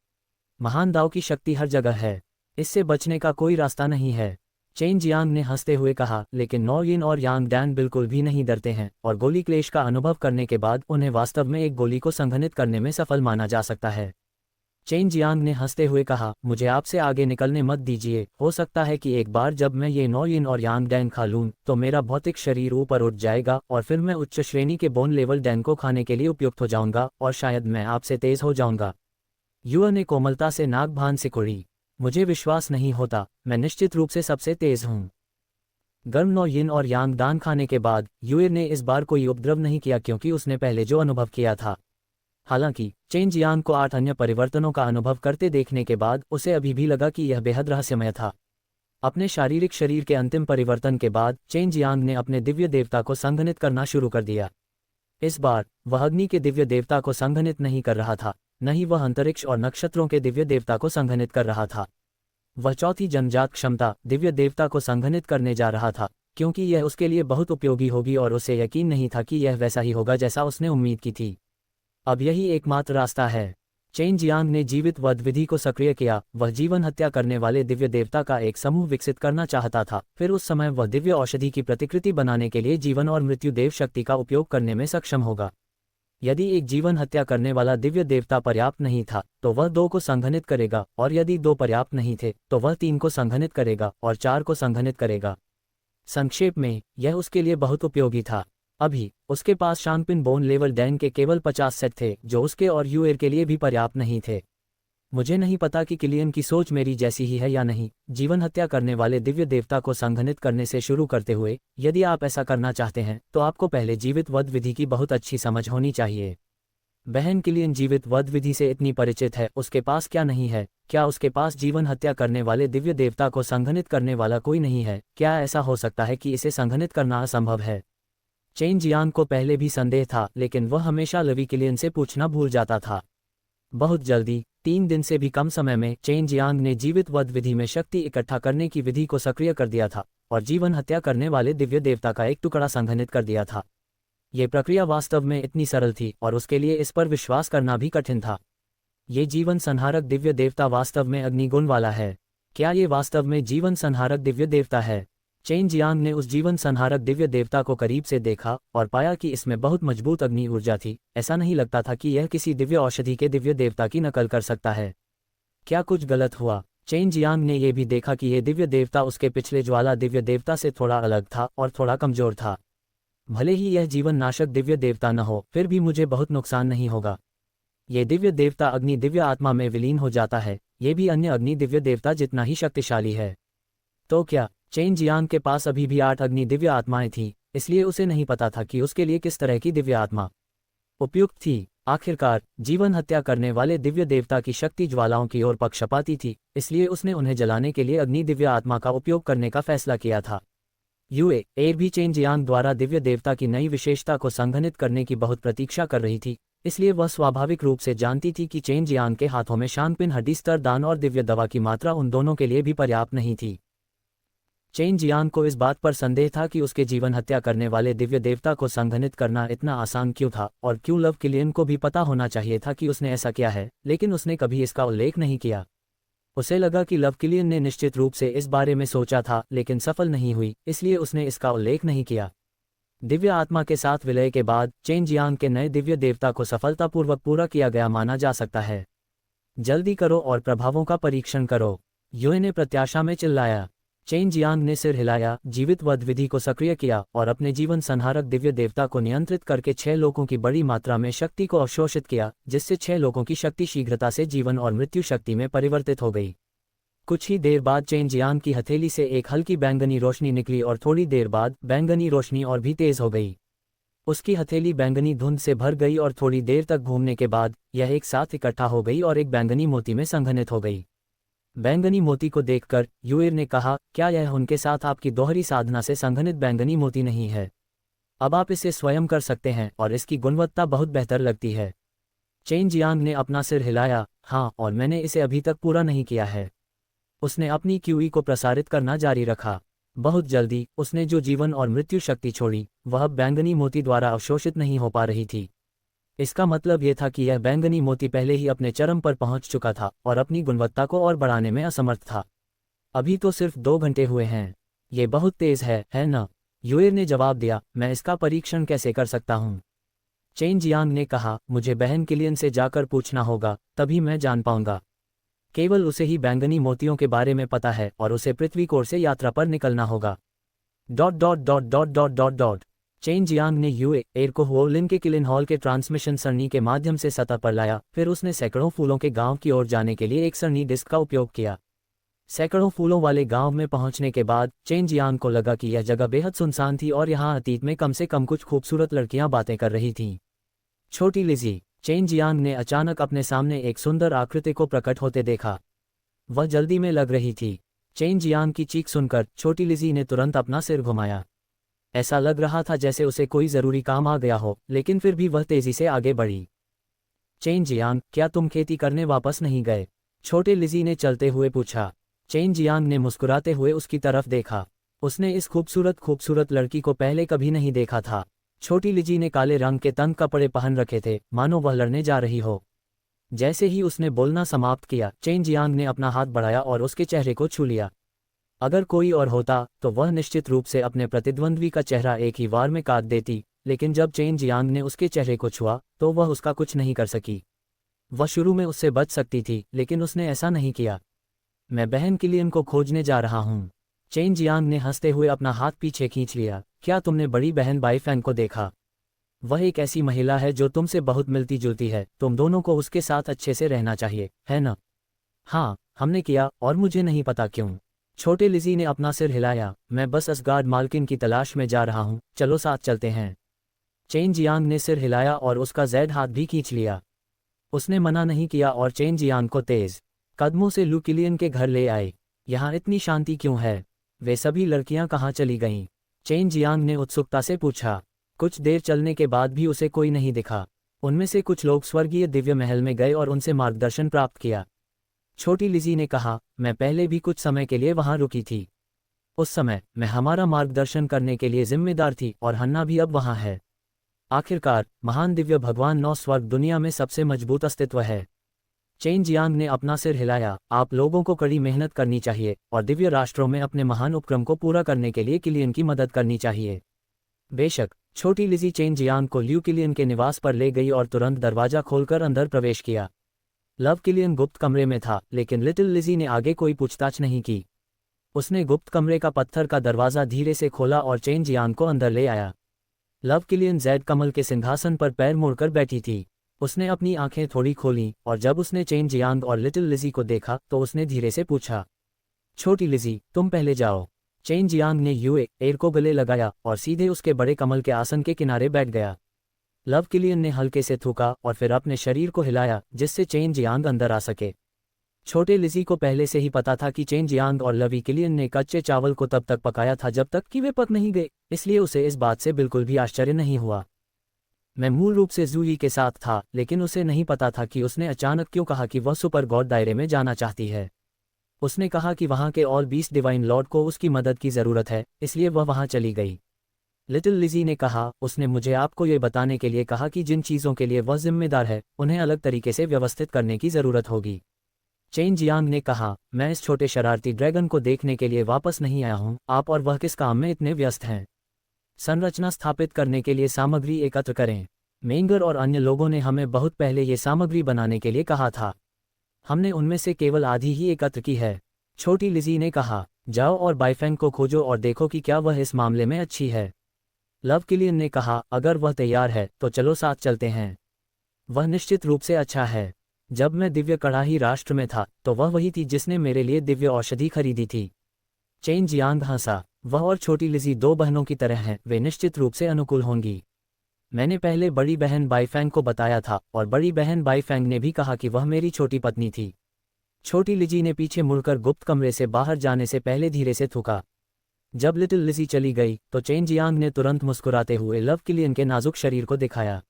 महान दाव की शक्ति हर जगह है। इससे बचने का कोई रास्ता नहीं है। चेन जियांग ने हंसते हुए कहा, लेकिन नो यिन और यांग डैन बिल्कुल भी नहीं डरते हैं, और गोली क्लेश का अनुभव करने के बाद उन्हें वास्तव में एक गोली को संघनित करने में सफल माना जा सकता है। चेन जियांग ने हंसते हुए कहा, मुझे आपसे आगे निकलने मत दीजिए। हो सकता है कि एक बार जब मैं ये नो यिन और यांग डैन खा लूं तो मेरा भौतिक शरीर ऊपर उठ जाएगा और फिर मैं उच्च श्रेणी के बोन लेवल डैन को खाने के लिए उपयुक्त हो जाऊंगा और शायद मैं आपसे तेज हो जाऊंगा। युआ ने कोमलता से नाक भान सिकुड़ी। मुझे विश्वास नहीं होता, मैं निश्चित रूप से सबसे तेज हूँ। गर्म नो यिन और यांग दान खाने के बाद युए ने इस बार कोई उपद्रव नहीं किया क्योंकि उसने पहले जो अनुभव किया था। हालांकि चेन जियांग को 8 अन्य परिवर्तनों का अनुभव करते देखने के बाद उसे अभी भी लगा कि यह बेहद रहस्यमय था। अपने शारीरिक शरीर के अंतिम परिवर्तन के बाद चेन जियांग ने अपने दिव्य देवता को संघनित करना शुरू कर दिया। इस बार वह अग्नि के दिव्य देवता को संघनित नहीं कर रहा था, न ही वह अंतरिक्ष और नक्षत्रों के दिव्य देवता को संघनित कर रहा था। वह चौथी जन्मजात क्षमता दिव्य देवता को संघनित करने जा रहा था, क्योंकि यह उसके लिए बहुत उपयोगी होगी और उसे यकीन नहीं था कि यह वैसा ही होगा जैसा उसने उम्मीद की थी। अब यही एकमात्र रास्ता है। चेन जियांग ने जीवित वध विधि को सक्रिय किया। वह जीवन हत्या करने वाले दिव्य देवता का एक समूह विकसित करना चाहता था। फिर उस समय वह दिव्य औषधि की प्रतिकृति बनाने के लिए जीवन और मृत्यु देव शक्ति का उपयोग करने में सक्षम होगा। यदि एक जीवन हत्या करने वाला दिव्य देवता पर्याप्त नहीं था तो वह 2 को संघनित करेगा, और यदि 2 पर्याप्त नहीं थे तो वह 3 को संघनित करेगा और 4 को संघनित करेगा। संक्षेप में, यह उसके लिए बहुत उपयोगी था। अभी उसके पास शांगपिन बोन लेवल डैन के केवल 50 सेट थे, जो उसके और यूएर के लिए भी पर्याप्त नहीं थे। मुझे नहीं पता कि किलियन की सोच मेरी जैसी ही है या नहीं। जीवन हत्या करने वाले दिव्य देवता को संघनित करने से शुरू करते हुए, यदि आप ऐसा करना चाहते हैं तो आपको पहले जीवित वध विधि की बहुत अच्छी समझ होनी चाहिए। बहन किलियन जीवित वध विधि से इतनी परिचित है, उसके पास क्या नहीं है? क्या उसके पास जीवन हत्या करने वाले दिव्य देवता को संघनित करने वाला कोई नहीं है? क्या ऐसा हो सकता है कि इसे संघनित करना असंभव है? चेन जियांग को पहले भी संदेह था, लेकिन वह हमेशा लवी किलियन से पूछना भूल जाता था। बहुत जल्दी, 3 दिन से भी कम समय में चेन जियांग ने जीवित वध विधि में शक्ति इकट्ठा करने की विधि को सक्रिय कर दिया था और जीवन हत्या करने वाले दिव्य देवता का एक टुकड़ा संघनित कर दिया था। ये प्रक्रिया वास्तव में इतनी सरल थी और उसके लिए इस पर विश्वास करना भी कठिन था। ये जीवन संहारक दिव्य देवता वास्तव में अग्निगुण वाला है। क्या ये वास्तव में जीवन संहारक दिव्य देवता है? चेन जियांग ने उस जीवन संहारक दिव्य देवता को करीब से देखा और पाया कि इसमें बहुत मजबूत अग्नि ऊर्जा थी। ऐसा नहीं लगता था कि यह किसी दिव्य औषधि के दिव्य देवता की नकल कर सकता है। क्या कुछ गलत हुआ? चेन जियांग ने यह भी देखा कि यह दिव्य देवता उसके पिछले ज्वाला दिव्य देवता से थोड़ा अलग था और थोड़ा कमजोर था। भले ही यह जीवन नाशक दिव्य देवता न हो, फिर भी मुझे बहुत नुकसान नहीं होगा। ये दिव्य देवता अग्नि दिव्य आत्मा में विलीन हो जाता है। ये भी अन्य अग्नि दिव्य देवता जितना ही शक्तिशाली है। तो क्या चेन जियांग के पास अभी भी 8 अग्नि दिव्य आत्माएं थीं, इसलिए उसे नहीं पता था कि उसके लिए किस तरह की दिव्य आत्मा उपयुक्त थी। आखिरकार, जीवन हत्या करने वाले दिव्य देवता की शक्ति ज्वालाओं की ओर पक्षपाती थी, इसलिए उसने उन्हें जलाने के लिए अग्नि दिव्य आत्मा का उपयोग करने का फैसला किया था। यूए भी चेन जियांग द्वारा दिव्य देवता की नई विशेषता को संघनित करने की बहुत प्रतीक्षा कर रही थी, इसलिए वह स्वाभाविक रूप से जानती थी कि चेन जियांग के हाथों में शांगपिन हड्डी स्तर दान और दिव्य दवा की मात्रा उन दोनों के लिए भी पर्याप्त नहीं थी। चेन जियांग को इस बात पर संदेह था कि उसके जीवन हत्या करने वाले दिव्य देवता को संघनित करना इतना आसान क्यों था, और क्यों लव किलियन को भी पता होना चाहिए था कि उसने ऐसा किया है, लेकिन उसने कभी इसका उल्लेख नहीं किया। उसे लगा कि लव किलियन ने निश्चित रूप से इस बारे में सोचा था, लेकिन सफल नहीं हुई, इसलिए उसने इसका उल्लेख नहीं किया। दिव्य आत्मा के साथ विलय के बाद चेन जियांग के नए दिव्य देवता को सफलतापूर्वक पूरा किया गया माना जा सकता है। जल्दी करो और प्रभावों का परीक्षण करो, यूए ने प्रत्याशा में चिल्लाया। चेन जियांग ने सिर हिलाया, जीवित वध विधि को सक्रिय किया और अपने जीवन संहारक दिव्य देवता को नियंत्रित करके 6 लोगों की बड़ी मात्रा में शक्ति को अवशोषित किया, जिससे 6 लोगों की शक्ति शीघ्रता से जीवन और मृत्यु शक्ति में परिवर्तित हो गई। कुछ ही देर बाद चेन जियांग की हथेली से एक हल्की बैंगनी रोशनी निकली और थोड़ी देर बाद बैंगनी रोशनी और भी तेज हो गई। उसकी हथेली बैंगनी धुंध से भर गई और थोड़ी देर तक घूमने के बाद यह एक साथ इकट्ठा हो गई और एक बैंगनी मोती में संघनित हो गई। बैंगनी मोती को देखकर यूएर ने कहा, क्या यह उनके साथ आपकी दोहरी साधना से संघनित बैंगनी मोती नहीं है? अब आप इसे स्वयं कर सकते हैं और इसकी गुणवत्ता बहुत बेहतर लगती है। चेन जियांग ने अपना सिर हिलाया, हाँ, और मैंने इसे अभी तक पूरा नहीं किया है। उसने अपनी क्यूई को प्रसारित करना जारी रखा। बहुत जल्दी उसने जो जीवन और मृत्यु शक्ति छोड़ी वह बैंगनी मोती द्वारा अवशोषित नहीं हो पा रही थी। इसका मतलब यह था कि यह बैंगनी मोती पहले ही अपने चरम पर पहुंच चुका था और अपनी गुणवत्ता को और बढ़ाने में असमर्थ था। अभी तो सिर्फ 2 घंटे हुए हैं। ये बहुत तेज है ना? यूएर ने जवाब दिया, मैं इसका परीक्षण कैसे कर सकता हूँ? चेन जियांग ने कहा, मुझे बहन किलियन से जाकर पूछना होगा, तभी मैं जान पाऊंगा। केवल उसे ही बैंगनी मोतियों के बारे में पता है और उसे पृथ्वी कोर से यात्रा पर निकलना होगा। Dot dot dot dot dot dot dot. Chain Jiang ने यूएर को हुओलिन के किलिन हॉल के ट्रांसमिशन सरणी के माध्यम से सतह पर लाया। फिर उसने सैकड़ों फूलों के गांव की ओर जाने के लिए एक सरणी डिस्क का उपयोग किया। सैकड़ों फूलों वाले गांव में पहुंचने के बाद चेन जियांग को लगा कि यह जगह बेहद सुनसान थी और यहाँ अतीत में कम से कम कुछ खूबसूरत लड़कियां बातें कर रही थीं। छोटी लिज़ी। चेन जियांग ने अचानक अपने सामने एक सुंदर आकृति को प्रकट होते देखा। वह जल्दी में लग रही थी। चेन जियांग की चीख सुनकर छोटी लिज़ी ने तुरंत अपना सिर घुमाया। ऐसा लग रहा था जैसे उसे कोई ज़रूरी काम आ गया हो, लेकिन फिर भी वह तेज़ी से आगे बढ़ी। चेन जियांग, क्या तुम खेती करने वापस नहीं गए? छोटे लिज़ी ने चलते हुए पूछा। चेन जियांग ने मुस्कुराते हुए उसकी तरफ देखा। उसने इस खूबसूरत लड़की को पहले कभी नहीं देखा था। छोटी लिज़ी ने काले रंग के तंग कपड़े पहन रखे थे, मानो वह लड़ने जा रही हो। जैसे ही उसने बोलना समाप्त किया, चेन जियांग ने अपना हाथ बढ़ाया और उसके चेहरे को छू लिया। अगर कोई और होता तो वह निश्चित रूप से अपने प्रतिद्वंद्वी का चेहरा एक ही वार में काट देती, लेकिन जब चेन जियांग ने उसके चेहरे को छुआ तो वह उसका कुछ नहीं कर सकी। वह शुरू में उससे बच सकती थी, लेकिन उसने ऐसा नहीं किया। मैं बहन किलियन को खोजने जा रहा हूँ। चेन जियांग ने हंसते हुए अपना हाथ पीछे खींच लिया। क्या तुमने बड़ी बहन बाईफैंग को देखा? वह एक ऐसी महिला है जो तुमसे बहुत मिलती जुलती है। तुम दोनों को उसके साथ अच्छे से रहना चाहिए, है ना? हाँ, हमने किया, और मुझे नहीं पता क्यों। छोटे लिज़ी ने अपना सिर हिलाया। मैं बस असगार्ड मालकिन की तलाश में जा रहा हूँ, चलो साथ चलते हैं। चेन जियांग ने सिर हिलाया और उसका जैद हाथ भी खींच लिया। उसने मना नहीं किया और चेन जियांग को तेज कदमों से लू किलियन के घर ले आए। यहाँ इतनी शांति क्यों है? वे सभी लड़कियां कहाँ चली गईं? चेन जियांग ने उत्सुकता से पूछा। कुछ देर चलने के बाद भी उसे कोई नहीं दिखा। उनमें से कुछ लोग स्वर्गीय दिव्य महल में गए और उनसे मार्गदर्शन प्राप्त किया। छोटी लिज़ी ने कहा, मैं पहले भी कुछ समय के लिए वहां रुकी थी। उस समय मैं हमारा मार्गदर्शन करने के लिए जिम्मेदार थी और हन्ना भी अब वहां है। आखिरकार महान दिव्य भगवान नौ स्वर्ग दुनिया में सबसे मजबूत अस्तित्व है। चेन जियांग ने अपना सिर हिलाया। आप लोगों को कड़ी मेहनत करनी चाहिए और दिव्य राष्ट्रों में अपने महान उपक्रम को पूरा करने के लिए किलियन की मदद करनी चाहिए। बेशक। छोटी लिज़ी चेन जियांग को ल्यू किलियन के निवास पर ले गई और तुरंत दरवाजा खोलकर अंदर प्रवेश किया। लव किलियन गुप्त कमरे में था, लेकिन लिटिल लिज़ी ने आगे कोई पूछताछ नहीं की। उसने गुप्त कमरे का पत्थर का दरवाज़ा धीरे से खोला और चेन जियांग को अंदर ले आया। लव किलियन जैड कमल के सिंहासन पर पैर मोड़कर बैठी थी। उसने अपनी आंखें थोड़ी खोलीं और जब उसने चेन जियांग और लिटिल लिज़ी को देखा तो उसने धीरे से पूछा, छोटी लिज़ी, तुम पहले जाओ। चेन जियांग ने यूएर को गले लगाया और सीधे उसके बड़े कमल के आसन के किनारे बैठ गया। लव किलियन ने हल्के से थूका और फिर अपने शरीर को हिलाया जिससे चेन जियांग अंदर आ सके। छोटे लिज़ी को पहले से ही पता था कि चेन जियांग और लवी किलियन ने कच्चे चावल को तब तक पकाया था जब तक कि वे पक नहीं गए, इसलिए उसे इस बात से बिल्कुल भी आश्चर्य नहीं हुआ। मैं मूल रूप से जूही के साथ था, लेकिन उसे नहीं पता था कि उसने अचानक क्यों कहा कि वह सुपर गॉड दायरे में जाना चाहती है। उसने कहा कि वहाँ के ऑल बीस्ट डिवाइन लॉर्ड को उसकी मदद की ज़रूरत है, इसलिए वह वहाँ चली गई। लिटिल लिज़ी ने कहा, उसने मुझे आपको ये बताने के लिए कहा कि जिन चीज़ों के लिए वह जिम्मेदार है उन्हें अलग तरीके से व्यवस्थित करने की ज़रूरत होगी। चेन जियांग ने कहा, मैं इस छोटे शरारती ड्रैगन को देखने के लिए वापस नहीं आया हूँ। आप और वह किस काम में इतने व्यस्त हैं? संरचना स्थापित करने के लिए सामग्री एकत्र करें। मेंगर और अन्य लोगों ने हमें बहुत पहले ये सामग्री बनाने के लिए कहा था। हमने उनमें से केवल आधी ही एकत्र की है। छोटी लिज़ी ने कहा, जाओ और बाईफैंग को खोजो और देखो कि क्या वह इस मामले में अच्छी है। लव किलियन ने कहा, अगर वह तैयार है तो चलो साथ चलते हैं। वह निश्चित रूप से अच्छा है। जब मैं दिव्य कड़ाही राष्ट्र में था तो वह वही थी जिसने मेरे लिए दिव्य औषधि खरीदी थी। चेन जियांग हंसा। वह और छोटी लिज़ी दो बहनों की तरह हैं, वे निश्चित रूप से अनुकूल होंगी। मैंने पहले बड़ी बहन बाईफैंग को बताया था और बड़ी बहन बाईफैंग ने भी कहा कि वह मेरी छोटी पत्नी थी। छोटी लिज़ी ने पीछे मुड़कर गुप्त कमरे से बाहर जाने से पहले धीरे से थूका। जब लिटिल लिज़ी चली गई तो चेन जियांग ने तुरंत मुस्कुराते हुए लव किलियन के नाजुक शरीर को दिखाया।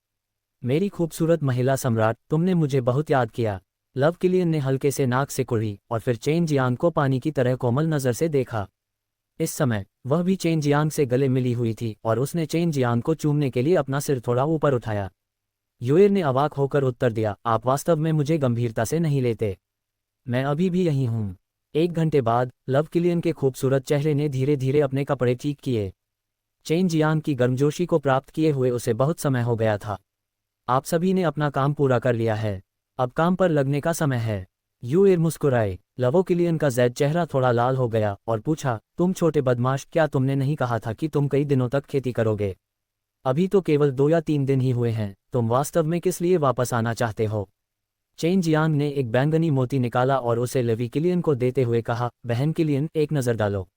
मेरी खूबसूरत महिला सम्राट, तुमने मुझे बहुत याद किया। लव किलियन ने हल्के से नाक से कुढ़ी और फिर चेन जियांग को पानी की तरह कोमल नज़र से देखा। इस समय वह भी चेन जियांग से गले मिली हुई थी और उसने चेन जियांग को चूमने के लिए अपना सिर थोड़ा ऊपर उठाया। यूएर ने अवाक होकर उत्तर दिया, आप वास्तव में मुझे गंभीरता से नहीं लेते। मैं अभी भी यही हूँ। 1 घंटे बाद लव किलियन के खूबसूरत चेहरे ने धीरे धीरे अपने कपड़े ठीक किए। चेन जियांग की गर्मजोशी को प्राप्त किए हुए उसे बहुत समय हो गया था। आप सभी ने अपना काम पूरा कर लिया है, अब काम पर लगने का समय है। यूएर मुस्कुराए। लवो किलियन का जैद चेहरा थोड़ा लाल हो गया और पूछा, तुम छोटे बदमाश, क्या तुमने नहीं कहा था कि तुम कई दिनों तक खेती करोगे? अभी तो केवल 2 या 3 दिन ही हुए हैं, तुम वास्तव में किस लिए वापस आना चाहते हो? चेन जियांग ने एक बैंगनी मोती निकाला और उसे लवी किलियन को देते हुए कहा, बहन किलियन, एक नज़र डालो।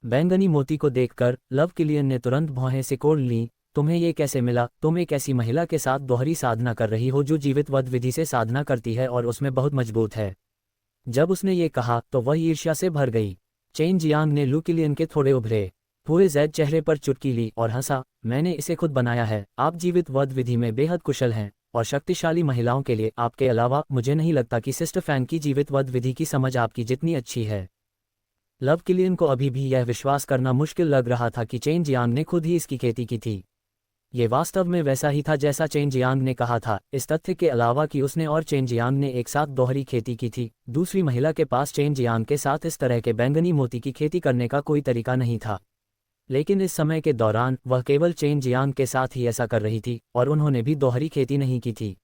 बैंगनी मोती को देखकर लव किलियन ने तुरंत भौहें सिकोड़ लीं। तुम्हें ये कैसे मिला? तुम एक ऐसी महिला के साथ दोहरी साधना कर रही हो जो जीवित वध विधि से साधना करती है और उसमें बहुत मजबूत है। जब उसने ये कहा तो वह ईर्ष्या से भर गई। चेन जियांग ने लू किलियन के थोड़े उभरे हुए जैद चेहरे पर चुटकी ली और हंसा, मैंने इसे खुद बनाया है। आप जीवित वध विधि में बेहद कुशल हैं और शक्तिशाली महिलाओं के लिए आपके अलावा मुझे नहीं लगता कि सिस्टर फैंग की जीवित वध विधि की समझ आपकी जितनी अच्छी है। लव किलियन को अभी भी यह विश्वास करना मुश्किल लग रहा था कि चेन जियांग ने खुद ही इसकी खेती की थी। ये वास्तव में वैसा ही था जैसा चेन जियांग ने कहा था, इस तथ्य के अलावा कि उसने और चेन जियांग ने एक साथ दोहरी खेती की थी। दूसरी महिला के पास चेन जियांग के साथ इस तरह के बैंगनी मोती की खेती करने का कोई तरीका नहीं था। लेकिन इस समय के दौरान वह केवल चेन जियांग के साथ ही ऐसा कर रही थी और उन्होंने भी दोहरी खेती नहीं की थी।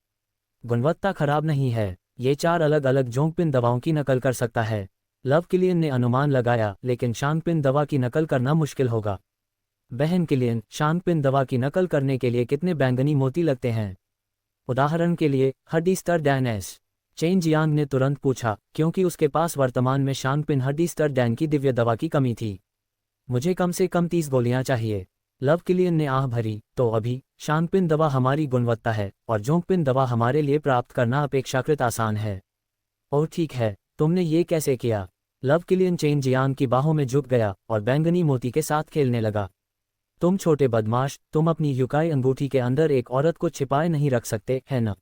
गुणवत्ता खराब नहीं है, ये 4 अलग अलग जोंगपिन दवाओं की नकल कर सकता है। लव किलियन ने अनुमान लगाया, लेकिन शांगपिन दवा की नकल करना मुश्किल होगा। बहन किलियन, शांगपिन दवा की नकल करने के लिए कितने बैंगनी मोती लगते हैं? उदाहरण के लिए हड्डी स्तर डैन एस। चेन जियांग ने तुरंत पूछा, क्योंकि उसके पास वर्तमान में शांगपिन हड्डी स्तर डैन की दिव्य दवा की कमी थी। मुझे कम से कम 30 गोलियां चाहिए। लव किलियन ने आह भरी, तो अभी शांगपिन दवा हमारी गुणवत्ता है और जोंगपिन दवा हमारे लिए प्राप्त करना अपेक्षाकृत आसान है। और ठीक है, तुमने ये कैसे किया? लव किलियन चेन जियांग की बाहों में झुक गया और बैंगनी मोती के साथ खेलने लगा। तुम छोटे बदमाश, तुम अपनी युकाई अंगूठी के अंदर एक औरत को छिपाए नहीं रख सकते, है न?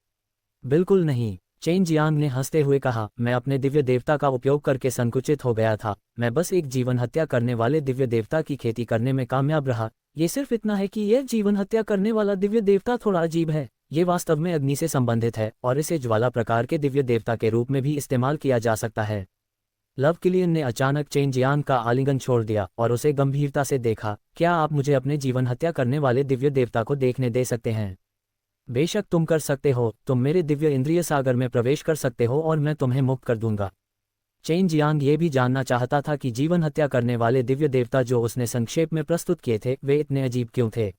बिल्कुल नहीं, चेन जियांग ने हंसते हुए कहा, मैं अपने दिव्य देवता का उपयोग करके संकुचित हो गया था। मैं बस एक जीवन हत्या करने वाले दिव्य देवता की खेती करने में कामयाब रहा। ये सिर्फ इतना है कि यह जीवन हत्या करने वाला दिव्य देवता थोड़ा अजीब है। ये वास्तव में अग्नि से संबंधित है और इसे ज्वाला प्रकार के दिव्य देवता के रूप में भी इस्तेमाल किया जा सकता है। लव किलियन ने अचानक चेन जियांग का आलिंगन छोड़ दिया और उसे गंभीरता से देखा, क्या आप मुझे अपने जीवन हत्या करने वाले दिव्य देवता को देखने दे सकते हैं? बेशक तुम कर सकते हो, तुम मेरे दिव्य इंद्रिय सागर में प्रवेश कर सकते हो और मैं तुम्हें मुक्त कर दूंगा। चेन जियांग ये भी जानना चाहता था कि जीवन हत्या करने वाले दिव्य देवता जो उसने संक्षेप में प्रस्तुत किए थे वे इतने अजीब क्यों थे।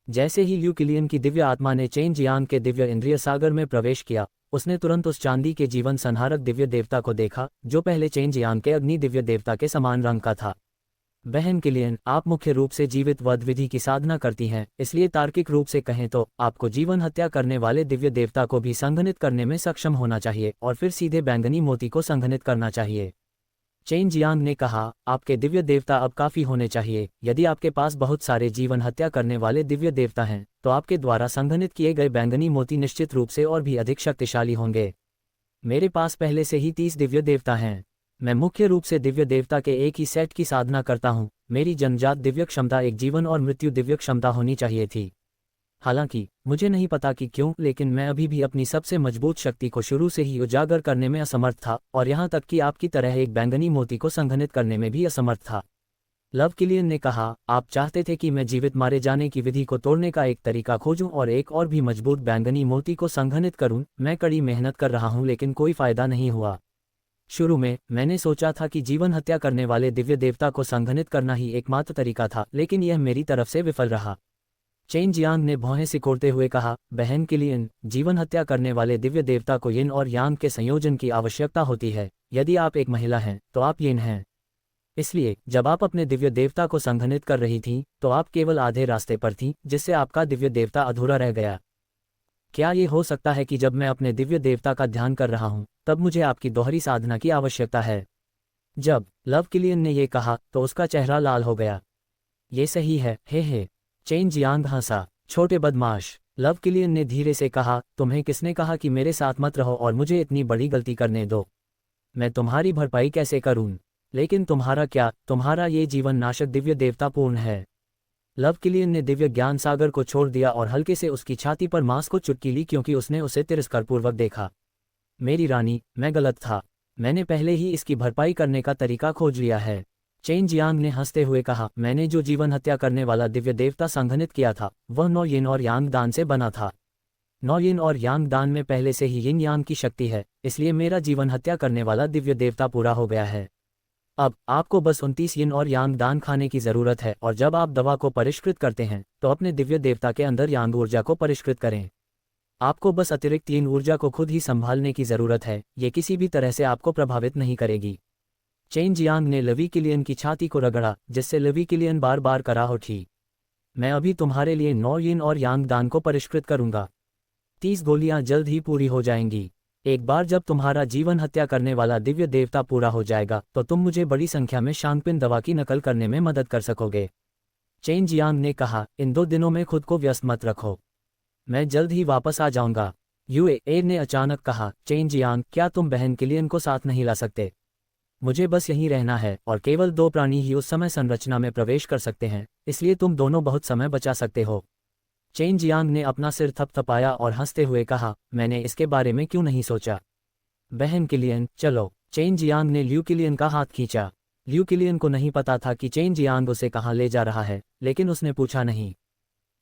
जैसे ही ल्यू किलियन की दिव्य आत्मा ने चेन जियांग के दिव्य इंद्रिय सागर में प्रवेश किया, उसने तुरंत उस चांदी के जीवन संहारक दिव्य देवता को देखा जो पहले चेन जियांग के अग्नि दिव्य देवता के समान रंग का था। बहन किलियन, आप मुख्य रूप से जीवित वध विधि की साधना करती हैं, इसलिए तार्किक रूप से कहें तो आपको जीवन हत्या करने वाले दिव्य देवता को भी संघनित करने में सक्षम होना चाहिए और फिर सीधे बैंगनी मोती को संघनित करना चाहिए। चेन जियांग ने कहा, आपके दिव्य देवता अब काफी होने चाहिए। यदि आपके पास बहुत सारे जीवन हत्या करने वाले दिव्य देवता हैं तो आपके द्वारा संघनित किए गए बैंगनी मोती निश्चित रूप से और भी अधिक शक्तिशाली होंगे। मेरे पास पहले से ही 30 दिव्य देवता हैं। मैं मुख्य रूप से दिव्य देवता के एक ही सेट की साधना करता हूँ। मेरी जन्मजात दिव्य क्षमता एक जीवन और मृत्यु दिव्य क्षमता होनी चाहिए थी। हालांकि मुझे नहीं पता कि क्यों, लेकिन मैं अभी भी अपनी सबसे मजबूत शक्ति को शुरू से ही उजागर करने में असमर्थ था और यहाँ तक कि आपकी तरह एक बैंगनी मोती को संघनित करने में भी असमर्थ था। लव किलियन ने कहा, आप चाहते थे कि मैं जीवित मारे जाने की विधि को तोड़ने का एक तरीका खोजूं और एक और भी मजबूत बैंगनी मोती को संघनित करूं। मैं कड़ी मेहनत कर रहा हूं लेकिन कोई फायदा नहीं हुआ। शुरू में मैंने सोचा था कि जीवन हत्या करने वाले दिव्य देवता को संघनित करना ही एकमात्र तरीका था, लेकिन यह मेरी तरफ से विफल रहा। चेन जियांग ने भौहें सिकोड़ते हुए कहा, बहन किलियन, जीवन हत्या करने वाले दिव्य देवता को यिन और यांग के संयोजन की आवश्यकता होती है। यदि आप एक महिला हैं तो आप यिन हैं। इसलिए जब आप अपने दिव्य देवता को संघनित कर रही थीं तो आप केवल आधे रास्ते पर थीं, जिससे आपका दिव्य देवता अधूरा रह गया। क्या ये हो सकता है कि जब मैं अपने दिव्य देवता का ध्यान कर रहा हूँ तब मुझे आपकी दोहरी साधना की आवश्यकता है? जब लव किलियन ने ये कहा तो उसका चेहरा लाल हो गया। ये सही है, हे। चेन जियांग हंसा, छोटे बदमाश। लव किलियन ने धीरे से कहा, तुम्हें किसने कहा कि मेरे साथ मत रहो और मुझे इतनी बड़ी गलती करने दो? मैं तुम्हारी भरपाई कैसे करूं? लेकिन तुम्हारा क्या, तुम्हारा ये जीवन नाशक दिव्य देवता पूर्ण है। लव किलियन ने दिव्य ज्ञान सागर को छोड़ दिया और हल्के से उसकी छाती पर मांस को चुटकी ली क्योंकि उसने उसे तिरस्कारपूर्वक देखा। मेरी रानी, मैं गलत था। मैंने पहले ही इसकी भरपाई करने का तरीका खोज लिया है। चेन जियांग ने हंसते हुए कहा, मैंने जो जीवन हत्या करने वाला दिव्य देवता संघनित किया था वह 9 यिन और यांग दान से बना था। 9 यिन और यांग दान में पहले से ही यिन यांग की शक्ति है, इसलिए मेरा जीवन हत्या करने वाला दिव्य देवता पूरा हो गया है। अब आपको बस 29 यिन और यांग दान खाने की जरूरत है, और जब आप दवा को परिष्कृत करते हैं तो अपने दिव्य देवता के अंदर यांग ऊर्जा को परिष्कृत करें। आपको बस अतिरिक्त यिन ऊर्जा को खुद ही संभालने की जरूरत है, ये किसी भी तरह से आपको प्रभावित नहीं करेगी। चेन जियांग ने लवी किलियन की छाती को रगड़ा, जिससे लवी किलियन बार बार कराह उठी। मैं अभी तुम्हारे लिए 9 यिन और यांग दान को परिष्कृत करूंगा। 30 गोलियां जल्द ही पूरी हो जाएंगी। एक बार जब तुम्हारा जीवन हत्या करने वाला दिव्य देवता पूरा हो जाएगा तो तुम मुझे बड़ी संख्या में शांगपिन दवा की नकल करने में मदद कर सकोगे। चेन जियांग ने कहा, इन 2 दिनों में खुद को व्यस्त मत रखो, मैं जल्द ही वापस आ जाऊंगा। यूए ने अचानक कहा, चेन जियांग, क्या तुम बहन किलियन को साथ नहीं ला सकते? मुझे बस यहीं रहना है, और केवल 2 प्राणी ही उस समय संरचना में प्रवेश कर सकते हैं, इसलिए तुम दोनों बहुत समय बचा सकते हो। चेन जियांग ने अपना सिर थपथपाया और हंसते हुए कहा, मैंने इसके बारे में क्यों नहीं सोचा। बहन किलियन, चलो। चेन जियांग ने ल्यू किलियन का हाथ खींचा। ल्यू किलियन को नहीं पता था कि चेन जियांग उसे कहाँ ले जा रहा है, लेकिन उसने पूछा नहीं।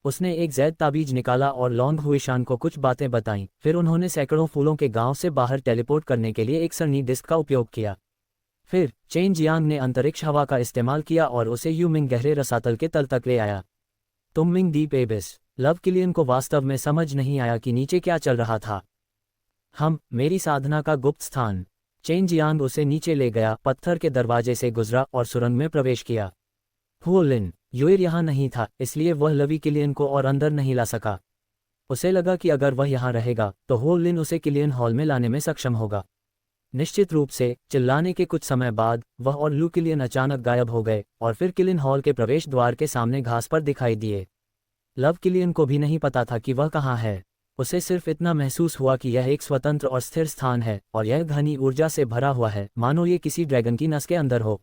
उसने एक जैद ताबीज निकाला और लॉन्ग हुईशान को कुछ बातें बताईं, फिर उन्होंने सैकड़ों फूलों के गांव से बाहर टेलीपोर्ट करने के लिए एक सरनी डिस्क का उपयोग किया। फिर चेन जियांग ने अंतरिक्ष हवा का इस्तेमाल किया और उसे यूमिंग गहरे रसातल के तल तक ले आया। तुममिंग डीप एबिस। लव किलियन को वास्तव में समझ नहीं आया कि नीचे क्या चल रहा था। मेरी साधना का गुप्त स्थान। चेन जियांग उसे नीचे ले गया, पत्थर के दरवाजे से गुजरा और सुरंग में प्रवेश किया। हुओलिन यूर यहाँ नहीं था, इसलिए वह लवी किलियन को और अंदर नहीं ला सका। उसे लगा कि अगर वह यहाँ रहेगा तो हुओलिन उसे किलियन हॉल में लाने में सक्षम होगा। निश्चित रूप से चिल्लाने के कुछ समय बाद वह और लू किलियन अचानक गायब हो गए और फिर किलियन हॉल के प्रवेश द्वार के सामने घास पर दिखाई दिए। लव किलियन को भी नहीं पता था कि वह कहाँ है। उसे सिर्फ इतना महसूस हुआ कि यह एक स्वतंत्र और स्थिर स्थान है और यह घनी ऊर्जा से भरा हुआ है, मानो ये किसी ड्रैगन की नस के अंदर हो।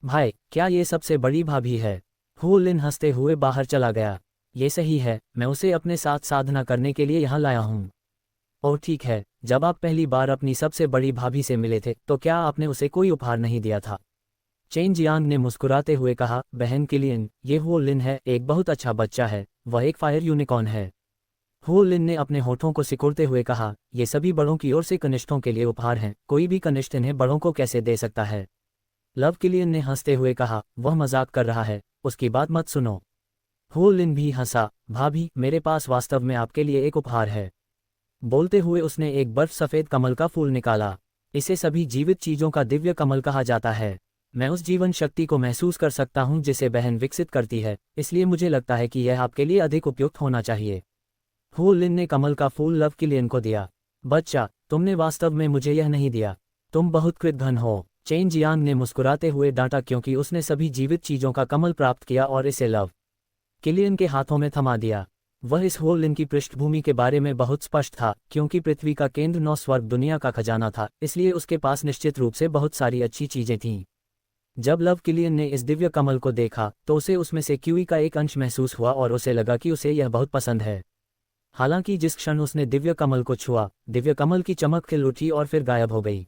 भाई, क्या ये सबसे बड़ी भाभी है? हुओलिन हंसते हुए बाहर चला गया। ये सही है, मैं उसे अपने साथ साधना करने के लिए यहाँ लाया हूँ। ओह ठीक है, जब आप पहली बार अपनी सबसे बड़ी भाभी से मिले थे तो क्या आपने उसे कोई उपहार नहीं दिया था? चेन जियांग ने मुस्कुराते हुए कहा, बहन किलियन, ये हुओलिन है, एक बहुत अच्छा बच्चा है, वह एक फायर यूनिकॉर्न है। हुओलिन ने अपने होठों को सिकुड़ते हुए कहा, ये सभी बड़ों की ओर से कनिष्ठों के लिए उपहार हैं, कोई भी कनिष्ठ इन्हें बड़ों को कैसे दे सकता है? लव किलियन ने हंसते हुए कहा, वह मजाक कर रहा है, उसकी बात मत सुनो। हुओलिन भी हंसा, भाभी, मेरे पास वास्तव में आपके लिए एक उपहार है। बोलते हुए उसने एक बर्फ सफ़ेद कमल का फूल निकाला। इसे सभी जीवित चीज़ों का दिव्य कमल कहा जाता है। मैं उस जीवन शक्ति को महसूस कर सकता हूँ जिसे बहन विकसित करती है, इसलिए मुझे लगता है कि यह आपके लिए अधिक उपयुक्त होना चाहिए। हुओलिन ने कमल का फूल लव किलियन को दिया। बच्चा, तुमने वास्तव में मुझे यह नहीं दिया, तुम बहुत कृतघ्न हो। चेन जियांग ने मुस्कुराते हुए डांटा, क्योंकि उसने सभी जीवित चीज़ों का कमल प्राप्त किया और इसे लव किलियन के हाथों में थमा दिया। वह इस हुओलिन की पृष्ठभूमि के बारे में बहुत स्पष्ट था, क्योंकि पृथ्वी का केंद्र 9 स्वर्ग दुनिया का खजाना था, इसलिए उसके पास निश्चित रूप से बहुत सारी अच्छी चीज़ें थीं। जब लव किलियन ने इस दिव्य कमल को देखा तो उसे उसमें से क्यूई का एक अंश महसूस हुआ और उसे लगा कि उसे यह बहुत पसंद है। हालांकि जिस क्षण उसने दिव्य कमल को छुआ, दिव्य कमल की चमक खिल उठी और फिर गायब हो गई।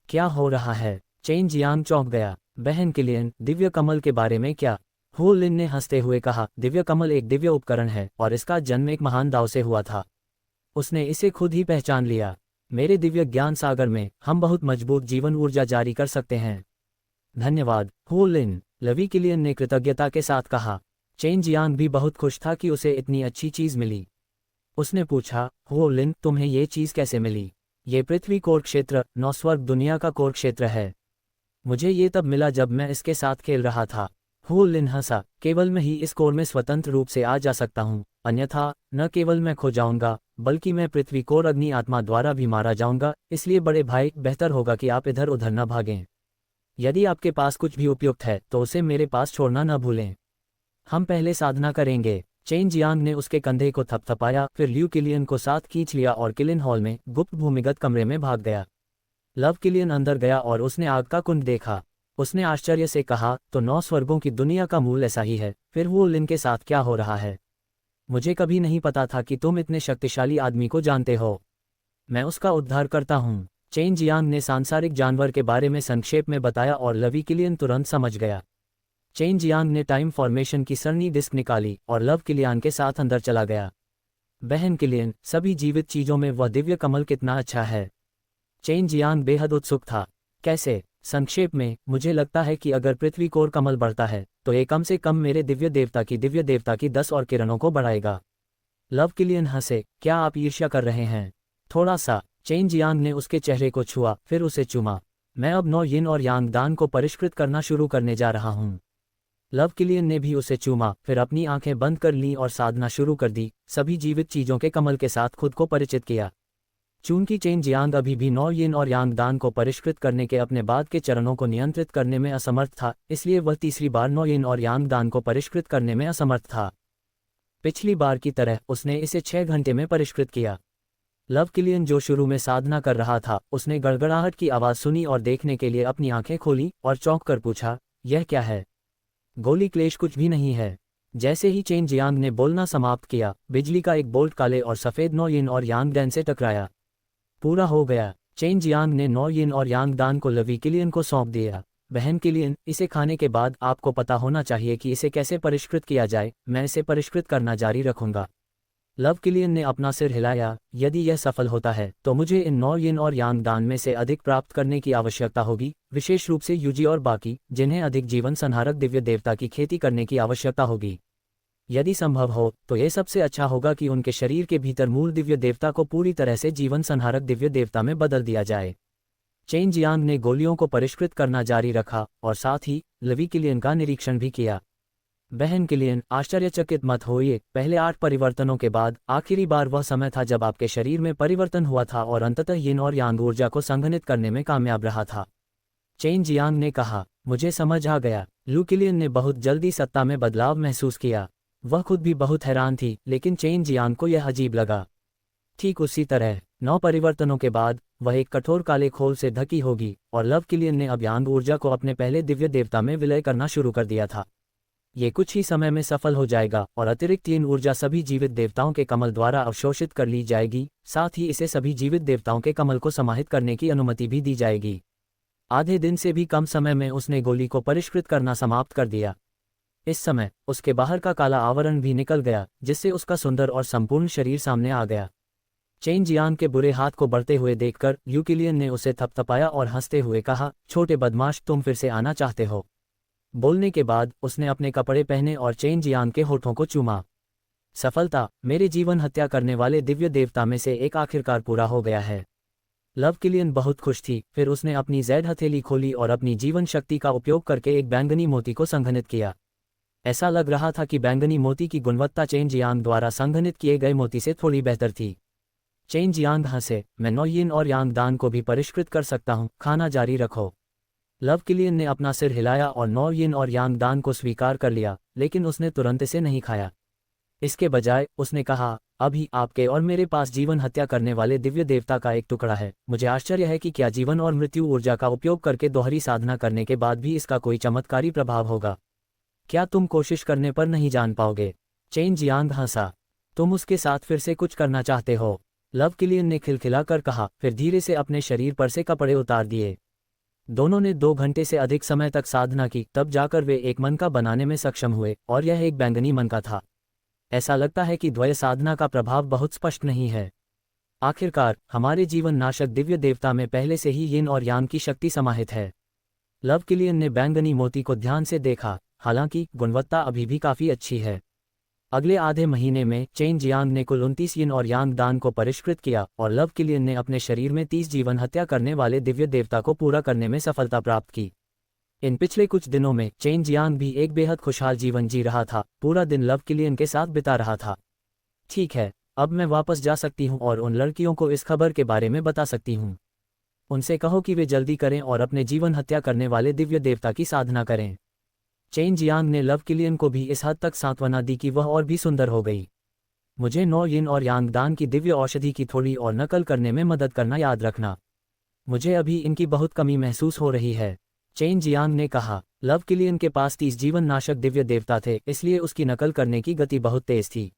क्या हो रहा है? चेन जियांग चौंक गया। बहन किलियन, दिव्य कमल के बारे में क्या? हुओलिन ने हंसते हुए कहा, दिव्य कमल एक दिव्य उपकरण है और इसका जन्म एक महान दाव से हुआ था। उसने इसे खुद ही पहचान लिया। मेरे दिव्य ज्ञान सागर में हम बहुत मजबूत जीवन ऊर्जा जारी कर सकते हैं। धन्यवाद हुओलिन, लवी किलियन ने कृतज्ञता के साथ कहा। चेन जियांग भी बहुत खुश था कि उसे इतनी अच्छी चीज़ मिली। उसने पूछा, हुओलिन, तुम्हें ये चीज़ कैसे मिली? ये पृथ्वी कोर क्षेत्र 9 स्वर्ग दुनिया का कोर क्षेत्र है। मुझे ये तब मिला जब मैं इसके साथ खेल रहा था। हुओलिन हंसा, केवल मैं ही इस कोर में स्वतंत्र रूप से आ जा सकता हूँ, अन्यथा न केवल मैं खो जाऊंगा बल्कि मैं पृथ्वी कोर अग्नि आत्मा द्वारा भी मारा जाऊंगा, इसलिए बड़े भाई, बेहतर होगा कि आप इधर उधर न भागें। यदि आपके पास कुछ भी उपयुक्त है तो उसे मेरे पास छोड़ना न भूलें। हम पहले साधना करेंगे। चेन जियांग ने उसके कंधे को थपथपाया, फिर ल्यू किलियन को साथ खींच लिया और किलियन हॉल में गुप्त भूमिगत कमरे में भाग गया। लव किलियन अंदर गया और उसने आग का कुंड देखा। उसने आश्चर्य से कहा, तो 9 स्वर्गों की दुनिया का मूल ऐसा ही है, फिर हुओलिन के साथ क्या हो रहा है? मुझे कभी नहीं पता था कि तुम इतने शक्तिशाली आदमी को जानते हो। मैं उसका उद्धार करता हूँ। चेन जियांग ने सांसारिक जानवर के बारे में संक्षेप में बताया और लवी किलियन तुरंत समझ गया। चेन जियांग ने टाइम फॉर्मेशन की सरनी डिस्क निकाली और लव किलियान के साथ अंदर चला गया। बहन किलियन, सभी जीवित चीजों में वह दिव्य कमल कितना अच्छा है। चेन जियांग बेहद उत्सुक था। कैसे? संक्षेप में, मुझे लगता है कि अगर पृथ्वी कोर कमल बढ़ता है तो ये कम से कम मेरे दिव्य देवता की 10 और किरणों को बढ़ाएगा। लव किलियन हंसे, क्या आप ईर्ष्या कर रहे हैं? थोड़ा सा। चेन जियांग ने उसके चेहरे को छुआ, फिर उसे चूमा। मैं अब 9 यिन और यांग दान को परिष्कृत करना शुरू करने जा रहा हूँ। लव किलियन ने भी उसे चूमा, फिर अपनी आंखें बंद कर लीं और साधना शुरू कर दी, सभी जीवित चीजों के कमल के साथ खुद को परिचित किया। चूंकि चेन जियांग अभी भी 9 यिन और यांग दान को परिष्कृत करने के अपने बाद के चरणों को नियंत्रित करने में असमर्थ था, इसलिए वह तीसरी बार 9 यिन और यांग दान को परिष्कृत करने में असमर्थ था। पिछली बार की तरह उसने इसे 6 घंटे में परिष्कृत किया। लव किलियन, जो शुरू में साधना कर रहा था, उसने गड़गड़ाहट की आवाज़ सुनी और देखने के लिए अपनी आंखें खोली और चौंक कर पूछा, यह क्या है? गोली क्लेश, कुछ भी नहीं है। जैसे ही चेन जियांग ने बोलना समाप्त किया, बिजली का एक बोल्ट काले और सफ़ेद 9 यिन और यांग दान से टकराया। पूरा हो गया। चेन जियांग ने 9 यिन और यांग दान को लवी किलियन को सौंप दिया। बहन किलियन, इसे खाने के बाद आपको पता होना चाहिए कि इसे कैसे परिष्कृत किया जाए। मैं इसे परिष्कृत करना जारी रखूंगा। लव किलियन ने अपना सिर हिलाया। यदि यह सफल होता है तो मुझे इन 9 यिन और यांग दान में से अधिक प्राप्त करने की आवश्यकता होगी, विशेष रूप से यूजी और बाकी, जिन्हें अधिक जीवन संहारक दिव्य देवता की खेती करने की आवश्यकता होगी। यदि संभव हो तो यह सबसे अच्छा होगा कि उनके शरीर के भीतर मूल दिव्य देवता को पूरी तरह से जीवन संहारक दिव्य देवता में बदल दिया जाए। चेन जियांग ने गोलियों को परिष्कृत करना जारी रखा और साथ ही लवी किलियन का निरीक्षण भी किया। बहन किलियन, आश्चर्यचकित मत होइए, पहले 8 परिवर्तनों के बाद आखिरी बार वह समय था जब आपके शरीर में परिवर्तन हुआ था और अंततः यिन और यांग ऊर्जा को संघनित करने में कामयाब रहा था। चेन जियांग ने कहा, मुझे समझ आ गया। लू किलियन ने बहुत जल्दी सत्ता में बदलाव महसूस किया। वह खुद भी बहुत हैरान थी, लेकिन चेन जियांग को यह अजीब लगा। ठीक उसी तरह 9 परिवर्तनों के बाद वह एक कठोर काले खोल से ढकी होगी और लव किलियन ने अब यांग ऊर्जा को अपने पहले दिव्य देवता में विलय करना शुरू कर दिया था। ये कुछ ही समय में सफल हो जाएगा और अतिरिक्त यिन ऊर्जा सभी जीवित देवताओं के कमल द्वारा अवशोषित कर ली जाएगी, साथ ही इसे सभी जीवित देवताओं के कमल को समाहित करने की अनुमति भी दी जाएगी। आधे दिन से भी कम समय में उसने गोली को परिष्कृत करना समाप्त कर दिया। इस समय उसके बाहर का काला आवरण भी निकल गया, जिससे उसका सुंदर और संपूर्ण शरीर सामने आ गया। चेन जियांग के बुरे हाथ को बढ़ते हुए देखकर लू किलियन ने उसे थपथपाया और हंसते हुए कहा, छोटे बदमाश, तुम फिर से आना चाहते हो? बोलने के बाद उसने अपने कपड़े पहने और चेन जियांग के होठों को चूमा। सफलता, मेरे जीवन हत्या करने वाले दिव्य देवता में से एक आखिरकार पूरा हो गया है। लव किलियन बहुत खुश थी। फिर उसने अपनी जैड हथेली खोली और अपनी जीवन शक्ति का उपयोग करके एक बैंगनी मोती को संघनित किया। ऐसा लग रहा था कि बैंगनी मोती की गुणवत्ता चेन जियांग द्वारा संघनित किए गए मोती से थोड़ी बेहतर थी। चेन जियांग हंसे, मैं 9 यिन और यांग दान को भी परिष्कृत कर सकता हूँ, खाना जारी रखो। लव किलियन ने अपना सिर हिलाया और 9 यिन और यांग दान को स्वीकार कर लिया, लेकिन उसने तुरंत इसे नहीं खाया। इसके बजाय उसने कहा, अभी आपके और मेरे पास जीवन हत्या करने वाले दिव्य देवता का एक टुकड़ा है। मुझे आश्चर्य है कि क्या जीवन और मृत्यु ऊर्जा का उपयोग करके दोहरी साधना करने के बाद भी इसका कोई चमत्कारी प्रभाव होगा। क्या तुम कोशिश करने पर नहीं जान पाओगे? चेन जियांग हंसा, तुम उसके साथ फिर से कुछ करना चाहते हो? लव किलियन ने खिलखिलाकर कहा, फिर धीरे से अपने शरीर पर से कपड़े उतार दिए। दोनों ने 2 घंटे से अधिक समय तक साधना की, तब जाकर वे एक मन का बनाने में सक्षम हुए, और यह एक बैंगनी मन का था। ऐसा लगता है कि द्वय साधना का प्रभाव बहुत स्पष्ट नहीं है। आखिरकार हमारे जीवन नाशक दिव्य देवता में पहले से ही यिन और यांग की शक्ति समाहित है। लव किलियन ने बैंगनी मोती को ध्यान से देखा, हालांकि गुणवत्ता अभी भी काफी अच्छी है। अगले आधे महीने में चेन जियांग ने कुल 29 यिन और यांग दान को परिष्कृत किया और लव किलियन ने अपने शरीर में 30 जीवन हत्या करने वाले दिव्य देवता को पूरा करने में सफलता प्राप्त की। इन पिछले कुछ दिनों में चेन जियांग भी एक बेहद खुशहाल जीवन जी रहा था, पूरा दिन लव किलियन के साथ बिता रहा था। ठीक है, अब मैं वापस जा सकती हूँ और उन लड़कियों को इस खबर के बारे में बता सकती हूँ। उनसे कहो कि वे जल्दी करें और अपने जीवन हत्या करने वाले दिव्य देवता की साधना करें। चेन जियांग ने लव किलियन को भी इस हद तक सांत्वना दी कि वह और भी सुंदर हो गई। मुझे 9 यिन और यांग दान की दिव्य औषधि की थोड़ी और नकल करने में मदद करना याद रखना। मुझे अभी इनकी बहुत कमी महसूस हो रही है। चेन जियांग ने कहा, लव किलियन के पास 30 जीवन नाशक दिव्य देवता थे, इसलिए उसकी नकल करने की गति बहुत तेज थी।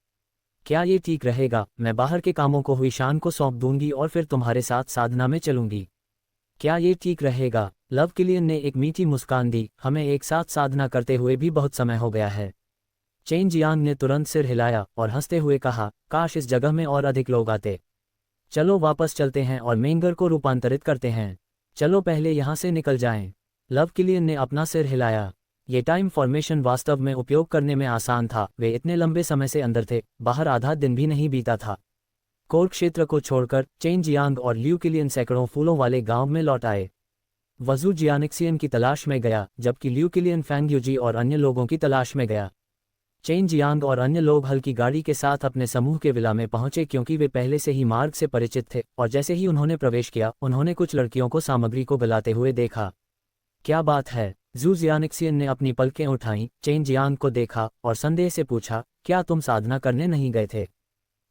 क्या ये ठीक रहेगा? मैं बाहर के कामों को हुई शान को सौंप दूंगी और फिर तुम्हारे साथ साधना में चलूंगी। क्या ये ठीक रहेगा? लव किलियन ने एक मीठी मुस्कान दी, हमें एक साथ साधना करते हुए भी बहुत समय हो गया है। चेन जियांग ने तुरंत सिर हिलाया और हंसते हुए कहा, काश इस जगह में और अधिक लोग आते। चलो वापस चलते हैं और मेंगर को रूपांतरित करते हैं। चलो पहले यहाँ से निकल जाएं। लव किलियन ने अपना सिर हिलाया। ये टाइम फॉर्मेशन वास्तव में उपयोग करने में आसान था, वे इतने लंबे समय से अंदर थे, बाहर आधा दिन भी नहीं बीता था। कोर क्षेत्र को छोड़कर चेन जियांग और ल्यू किलियन सैकड़ों फूलों वाले गांव में लौट आए। वजू जियानिक्सियन की तलाश में गया, जबकि ल्यू किलियन फैंग यूजी और अन्य लोगों की तलाश में गया। चेन जियांग और अन्य लोग हल्की गाड़ी के साथ अपने समूह के विला में पहुंचे क्योंकि वे पहले से ही मार्ग से परिचित थे, और जैसे ही उन्होंने प्रवेश किया उन्होंने कुछ लड़कियों को सामग्री को गलाते हुए देखा। क्या बात है? जू जियानिक्सियन ने अपनी पलकें उठाईं, चेन जियांग को देखा और संदेह से पूछा, क्या तुम साधना करने नहीं गए थे?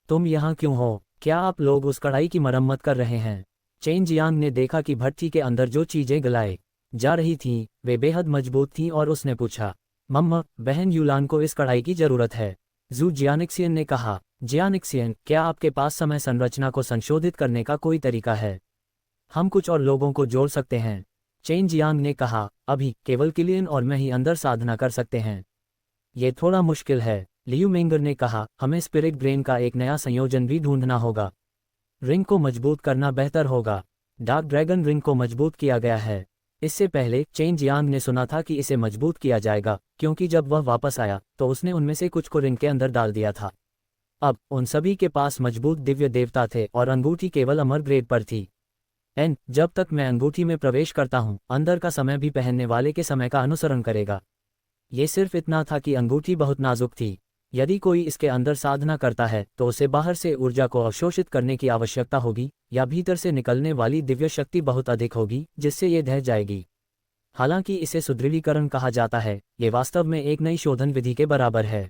तुम यहाँ क्यों हो? क्या आप लोग उस कढ़ाई की मरम्मत कर रहे हैं? चेन जियांग ने देखा कि भट्टी के अंदर जो चीजें गलाए जा रही थीं वे बेहद मजबूत थीं और उसने पूछा, मम्मा, बहन यूलान को इस कढ़ाई की जरूरत है। जू जियानिक्सियन ने कहा, जियानिक्सियन, क्या आपके पास समय संरचना को संशोधित करने का कोई तरीका है? हम कुछ और लोगों को जोड़ सकते हैं। चेन जियांग ने कहा, अभी केवल किलियन और मैं ही अंदर साधना कर सकते हैं। ये थोड़ा मुश्किल है। लियू मेंगर ने कहा, हमें स्पिरिट ब्रेन का एक नया संयोजन भी ढूंढना होगा। रिंग को मजबूत करना बेहतर होगा। डार्क ड्रैगन रिंग को मजबूत किया गया है। इससे पहले चेन जियांग ने सुना था कि इसे मजबूत किया जाएगा, क्योंकि जब वह वापस आया तो उसने उनमें से कुछ को रिंग के अंदर डाल दिया था। अब उन सभी के पास मजबूत दिव्य देवता थे और अंगूठी केवल अमर ग्रेड पर थी। जब तक मैं अंगूठी में प्रवेश करता हूं, अंदर का समय भी पहनने वाले के समय का अनुसरण करेगा। ये सिर्फ इतना था कि अंगूठी बहुत नाजुक थी। यदि कोई इसके अंदर साधना करता है तो उसे बाहर से ऊर्जा को अवशोषित करने की आवश्यकता होगी, या भीतर से निकलने वाली दिव्य शक्ति बहुत अधिक होगी जिससे ये ढह जाएगी। हालांकि इसे सुदृढ़ीकरण कहा जाता है, ये वास्तव में एक नई शोधन विधि के बराबर है।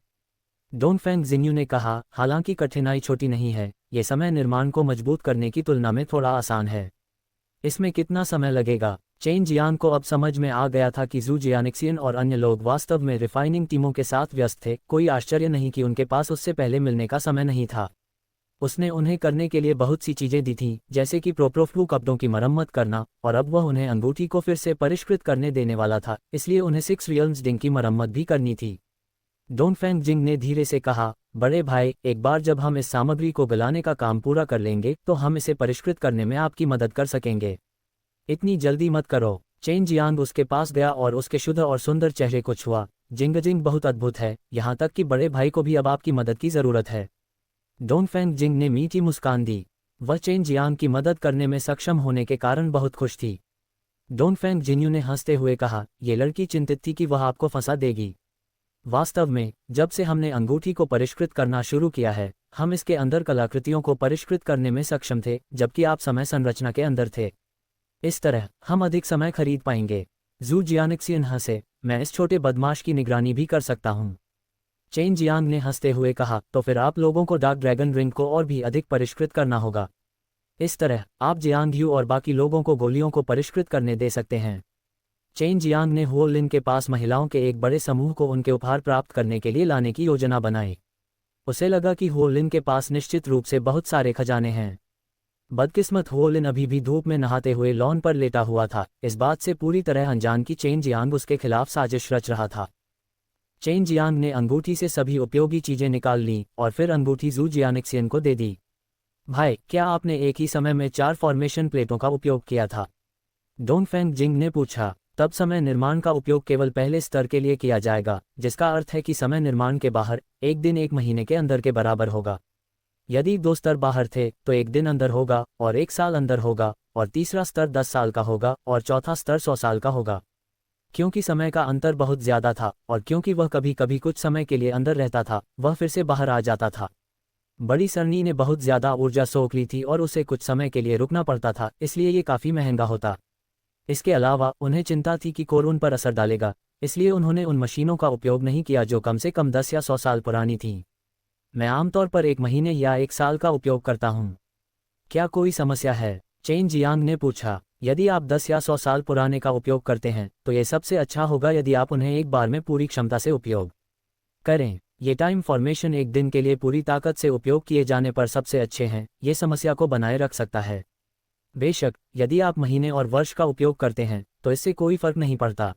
डोंगफेंग जिन्यू ने कहा, हालांकि कठिनाई छोटी नहीं है, ये समय निर्माण को मजबूत करने की तुलना में थोड़ा आसान है। इसमें कितना समय लगेगा? चेन जियांग को अब समझ में आ गया था कि जू जियानिक्सियन और अन्य लोग वास्तव में रिफाइनिंग टीमों के साथ व्यस्त थे। कोई आश्चर्य नहीं कि उनके पास उससे पहले मिलने का समय नहीं था। उसने उन्हें करने के लिए बहुत सी चीजें दी थीं, जैसे कि प्रोप्रोफ्लू कपड़ों की मरम्मत करना, और अब वह उन्हें अंगूठी को फिर से परिष्कृत करने देने वाला था, इसलिए उन्हें 6 रियल्म्स डिंग की मरम्मत भी करनी थी। डोंगफेंग जिंग ने धीरे से कहा, बड़े भाई, एक बार जब हम इस सामग्री को गलाने का काम पूरा कर लेंगे तो हम इसे परिष्कृत करने में आपकी मदद कर सकेंगे। इतनी जल्दी मत करो। चेन जियांग उसके पास गया और उसके शुद्ध और सुंदर चेहरे को छुआ। जिंग बहुत अद्भुत है, यहाँ तक कि बड़े भाई को भी अब आपकी मदद की जरूरत है। डोंगफेंग जिंग ने मीठी मुस्कान दी। वह चेन जियांग की मदद करने में सक्षम होने के कारण बहुत खुश थी। डोंगफेंग जिन्यू ने हंसते हुए कहा, ये लड़की चिंतित थी कि वह आपको फंसा देगी। वास्तव में जब से हमने अंगूठी को परिष्कृत करना शुरू किया है, हम इसके अंदर कलाकृतियों को परिष्कृत करने में सक्षम थे, जबकि आप समय संरचना के अंदर थे। इस तरह हम अधिक समय खरीद पाएंगे। जू जियानिक्सियन हंसे, मैं इस छोटे बदमाश की निगरानी भी कर सकता हूँ। चेन जियांग ने हंसते हुए कहा, तो फिर आप लोगों को डार्क ड्रैगन रिंग को और भी अधिक परिष्कृत करना होगा। इस तरह आप जियांग यू और बाकी लोगों को गोलियों को परिष्कृत करने दे सकते हैं। चेन जियांग ने हुओ लिन के पास महिलाओं के एक बड़े समूह को उनके उपहार प्राप्त करने के लिए लाने की योजना बनाई। उसे लगा कि हुओ लिन के पास निश्चित रूप से बहुत सारे खजाने हैं। बदकिस्मत हुओ लिन अभी भी धूप में नहाते हुए लॉन पर लेटा हुआ था, इस बात से पूरी तरह अनजान कि चेन जियांग उसके खिलाफ साजिश रच रहा था। चेन जियांग ने अंगूठी से सभी उपयोगी चीजें निकाल लीं और फिर अंगूठी जू जियानिक्सियन को दे दी। भाई, क्या आपने एक ही समय में 4 फॉर्मेशन प्लेटों का उपयोग किया था? डोंगफेंग जिंग ने पूछा। तब समय निर्माण का उपयोग केवल पहले स्तर के लिए किया जाएगा, जिसका अर्थ है कि समय निर्माण के बाहर एक दिन 1 महीने के अंदर के बराबर होगा। यदि 2 स्तर बाहर थे तो 1 दिन अंदर होगा, और 1 साल अंदर होगा, और तीसरा स्तर 10 साल का होगा, और चौथा स्तर 100 साल का होगा। क्योंकि समय का अंतर बहुत ज्यादा था, और क्योंकि वह कभी कभी कुछ समय के लिए अंदर रहता था, वह फिर से बाहर आ जाता था। बड़ी सरनी ने बहुत ज्यादा ऊर्जा सोख ली थी और उसे कुछ समय के लिए रुकना पड़ता था, इसलिए ये काफी महंगा होता। इसके अलावा उन्हें चिंता थी कि कोर उन पर असर डालेगा, इसलिए उन्होंने उन मशीनों का उपयोग नहीं किया जो कम से कम 10 या 100 साल पुरानी थीं। मैं आमतौर पर 1 महीने या 1 साल का उपयोग करता हूँ। क्या कोई समस्या है? चेन जियांग ने पूछा। यदि आप 10 या 100 साल पुराने का उपयोग करते हैं तो यह सबसे अच्छा होगा यदि आप उन्हें एक बार में पूरी क्षमता से उपयोग करें। ये टाइम फॉर्मेशन 1 दिन के लिए पूरी ताकत से उपयोग किए जाने पर सबसे अच्छे हैं, ये समस्या को बनाए रख सकता है। बेशक, यदि आप महीने और वर्ष का उपयोग करते हैं तो इससे कोई फर्क नहीं पड़ता।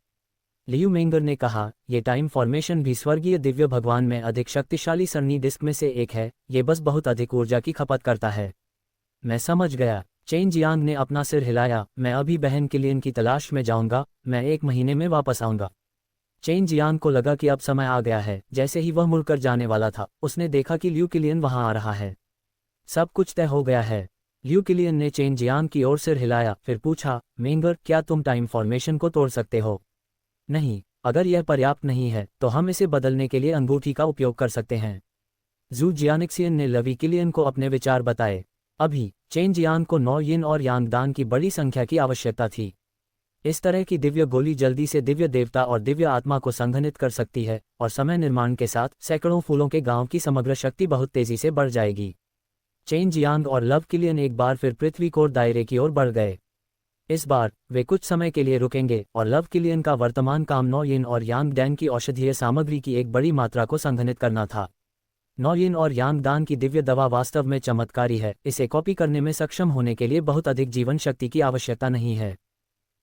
लियू मेंगर ने कहा, ये टाइम फॉर्मेशन भी स्वर्गीय दिव्य भगवान में अधिक शक्तिशाली सरनी डिस्क में से एक है, ये बस बहुत अधिक ऊर्जा की खपत करता है। मैं समझ गया। चेन जियांग ने अपना सिर हिलाया। मैं अभी बहन किलियन की तलाश में जाऊंगा, मैं 1 महीने में वापस आऊंगा। चेन जियांग को लगा कि अब समय आ गया है। जैसे ही वह मुड़कर जाने वाला था, उसने देखा कि लियू किलियन वहां आ रहा है। सब कुछ तय हो गया है। लियू किलियन ने चेन जियांग की ओर सिर हिलाया, फिर पूछा, मेंगर, क्या तुम टाइम फॉर्मेशन को तोड़ सकते हो? नहीं, अगर यह पर्याप्त नहीं है तो हम इसे बदलने के लिए अंगूठी का उपयोग कर सकते हैं। जू जियानिक्सियन ने लवी किलियन को अपने विचार बताए। अभी चेन जियांग को 9 यिन और यांग दान की बड़ी संख्या की आवश्यकता थी। इस तरह की दिव्य गोली जल्दी से दिव्य देवता और दिव्य आत्मा को संघनित कर सकती है, और समय निर्माण के साथ सैकड़ों फूलों के गांव की समग्र शक्ति बहुत तेजी से बढ़ जाएगी। चेन जियांग और लव किलियन एक बार फिर पृथ्वी कोर दायरे की ओर बढ़ गए। इस बार वे कुछ समय के लिए रुकेंगे और लव किलियन का वर्तमान काम 9 यिन और यांग डैन की औषधीय सामग्री की एक बड़ी मात्रा को संघनित करना था। 9 यिन और यांग दान की दिव्य दवा वास्तव में चमत्कारी है। इसे कॉपी करने में सक्षम होने के लिए बहुत अधिक जीवन शक्ति की आवश्यकता नहीं है।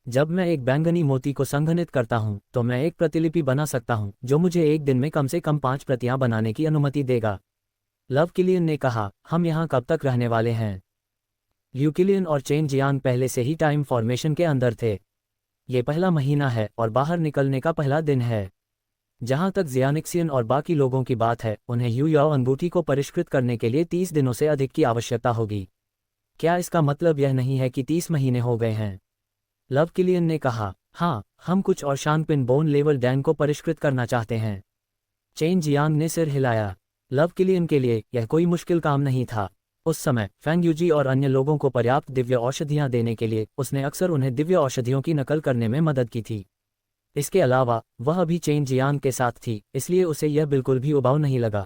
जब मैं एक बैंगनी मोती को संघनित करता हूं तो मैं एक प्रतिलिपि बना सकता हूं जो मुझे एक दिन में कम से कम 5 प्रतियां बनाने की अनुमति देगा। लव किलियन ने कहा, हम यहाँ कब तक रहने वाले हैं? लियू किलियन और चेन जियांग पहले से ही टाइम फॉर्मेशन के अंदर थे। ये पहला महीना है और बाहर निकलने का पहला दिन है। जहां तक जियानिक्सियन और बाकी लोगों की बात है, उन्हें यू याओ अंगूठी को परिष्कृत करने के लिए 30 दिनों से अधिक की आवश्यकता होगी। क्या इसका मतलब यह नहीं है कि 30 महीने हो गए हैं? लव किलियन ने कहा, हाँ, हम कुछ और शांगपिन बोन लेवल डैन को परिष्कृत करना चाहते हैं। चेन जियांग ने सिर हिलाया। लव किलियन के लिए यह कोई मुश्किल काम नहीं था। उस समय फैंग यूजी और अन्य लोगों को पर्याप्त दिव्य औषधियां देने के लिए उसने अक्सर उन्हें दिव्य औषधियों की नकल करने में मदद की थी। इसके अलावा वह अभी चेन जियांग के साथ थी, इसलिए उसे यह बिल्कुल भी उबाऊ नहीं लगा।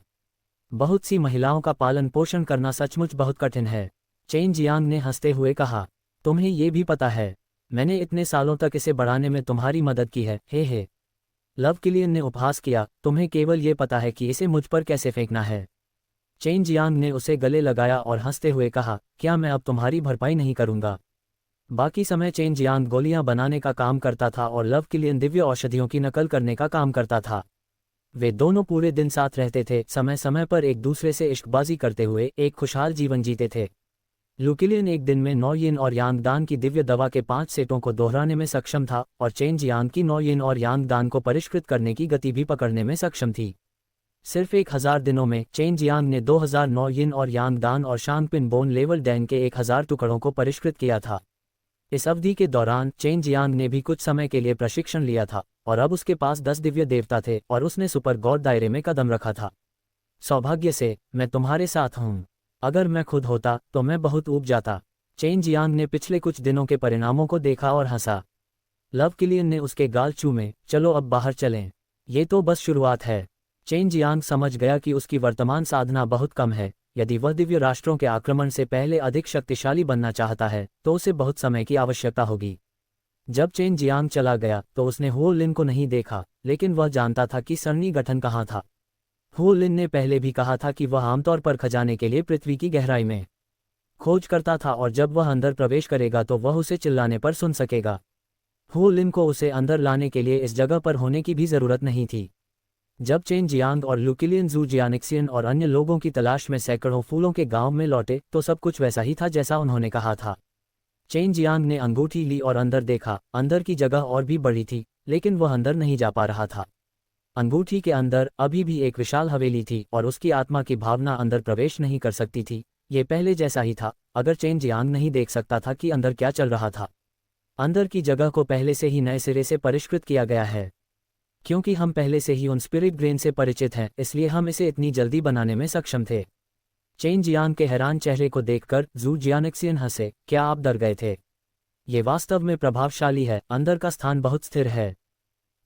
बहुत सी महिलाओं का पालन पोषण करना सचमुच बहुत कठिन है। चेन जियांग ने हंसते हुए कहा, तुम्हें ये भी पता है, मैंने इतने सालों तक इसे बढ़ाने में तुम्हारी मदद की है। हे। लव किलियन ने उपहास किया, तुम्हें केवल ये पता है कि इसे मुझ पर कैसे फेंकना है। चेन जियांग ने उसे गले लगाया और हंसते हुए कहा, क्या मैं अब तुम्हारी भरपाई नहीं करूंगा? बाकी समय चेन जियांग गोलियां बनाने का काम करता था और लव किलियन दिव्य औषधियों की नकल करने का काम करता था। वे दोनों पूरे दिन साथ रहते थे, समय समय पर एक दूसरे से इश्कबाजी करते हुए एक खुशहाल जीवन जीते थे। लू किलियन एक दिन में 9 यिन और यांग दान की दिव्य दवा के 5 सेटों को दोहराने में सक्षम था, और चेन जियांग की 9 यिन और यांग दान को परिष्कृत करने की गति भी पकड़ने में सक्षम थी। सिर्फ 1000 दिनों में चेन जियांग ने 2009 यिन और यांग दान और शांगपिन बोन लेवल डैन के 1000 टुकड़ों को परिष्कृत किया था। इस अवधि के दौरान चेन जियांग ने भी कुछ समय के लिए प्रशिक्षण लिया था, और अब उसके पास 10 दिव्य देवता थे और उसने सुपर गॉड दायरे में कदम रखा था। सौभाग्य से मैं तुम्हारे साथ हूँ। अगर मैं खुद होता तो मैं बहुत ऊब जाता। चेन जियांग ने पिछले कुछ दिनों के परिणामों को देखा और हंसा। लव किलियन ने उसके गाल चूमे, चलो अब बाहर चलें। ये तो बस शुरुआत है। चेन जियांग समझ गया कि उसकी वर्तमान साधना बहुत कम है। यदि वह दिव्य राष्ट्रों के आक्रमण से पहले अधिक शक्तिशाली बनना चाहता है तो उसे बहुत समय की आवश्यकता होगी। जब चेन जियांग चला गया तो उसने हुओ लिन को नहीं देखा, लेकिन वह जानता था कि सरनी गठन कहाँ था। हुओ लिन ने पहले भी कहा था कि वह आमतौर पर खजाने के लिए पृथ्वी की गहराई में खोज करता था, और जब वह अंदर प्रवेश करेगा तो वह उसे चिल्लाने पर सुन सकेगा। हुओ लिन को उसे अंदर लाने के लिए इस जगह पर होने की भी जरूरत नहीं थी। जब चेन जियांग और लू किलियन जू जियानिक्सियन और अन्य लोगों की तलाश में सैकड़ों फूलों के गांव में लौटे तो सब कुछ वैसा ही था जैसा उन्होंने कहा था। चेन जियांग ने अंगूठी ली और अंदर देखा। अंदर की जगह और भी बड़ी थी, लेकिन वह अंदर नहीं जा पा रहा था। अंगूठी के अंदर अभी भी एक विशाल हवेली थी और उसकी आत्मा की भावना अंदर प्रवेश नहीं कर सकती थी। ये पहले जैसा ही था, अगर चेन जियांग नहीं देख सकता था कि अंदर क्या चल रहा था। अंदर की जगह को पहले से ही नए सिरे से परिष्कृत किया गया है। क्योंकि हम पहले से ही उन स्पिरिट ग्रेन से परिचित हैं, इसलिए हम इसे इतनी जल्दी बनाने में सक्षम थे। चेन जियांग के हैरान चेहरे को देखकर जू जियानिक्सियन हंसे, क्या आप डर गए थे? ये वास्तव में प्रभावशाली है। अंदर का स्थान बहुत स्थिर है।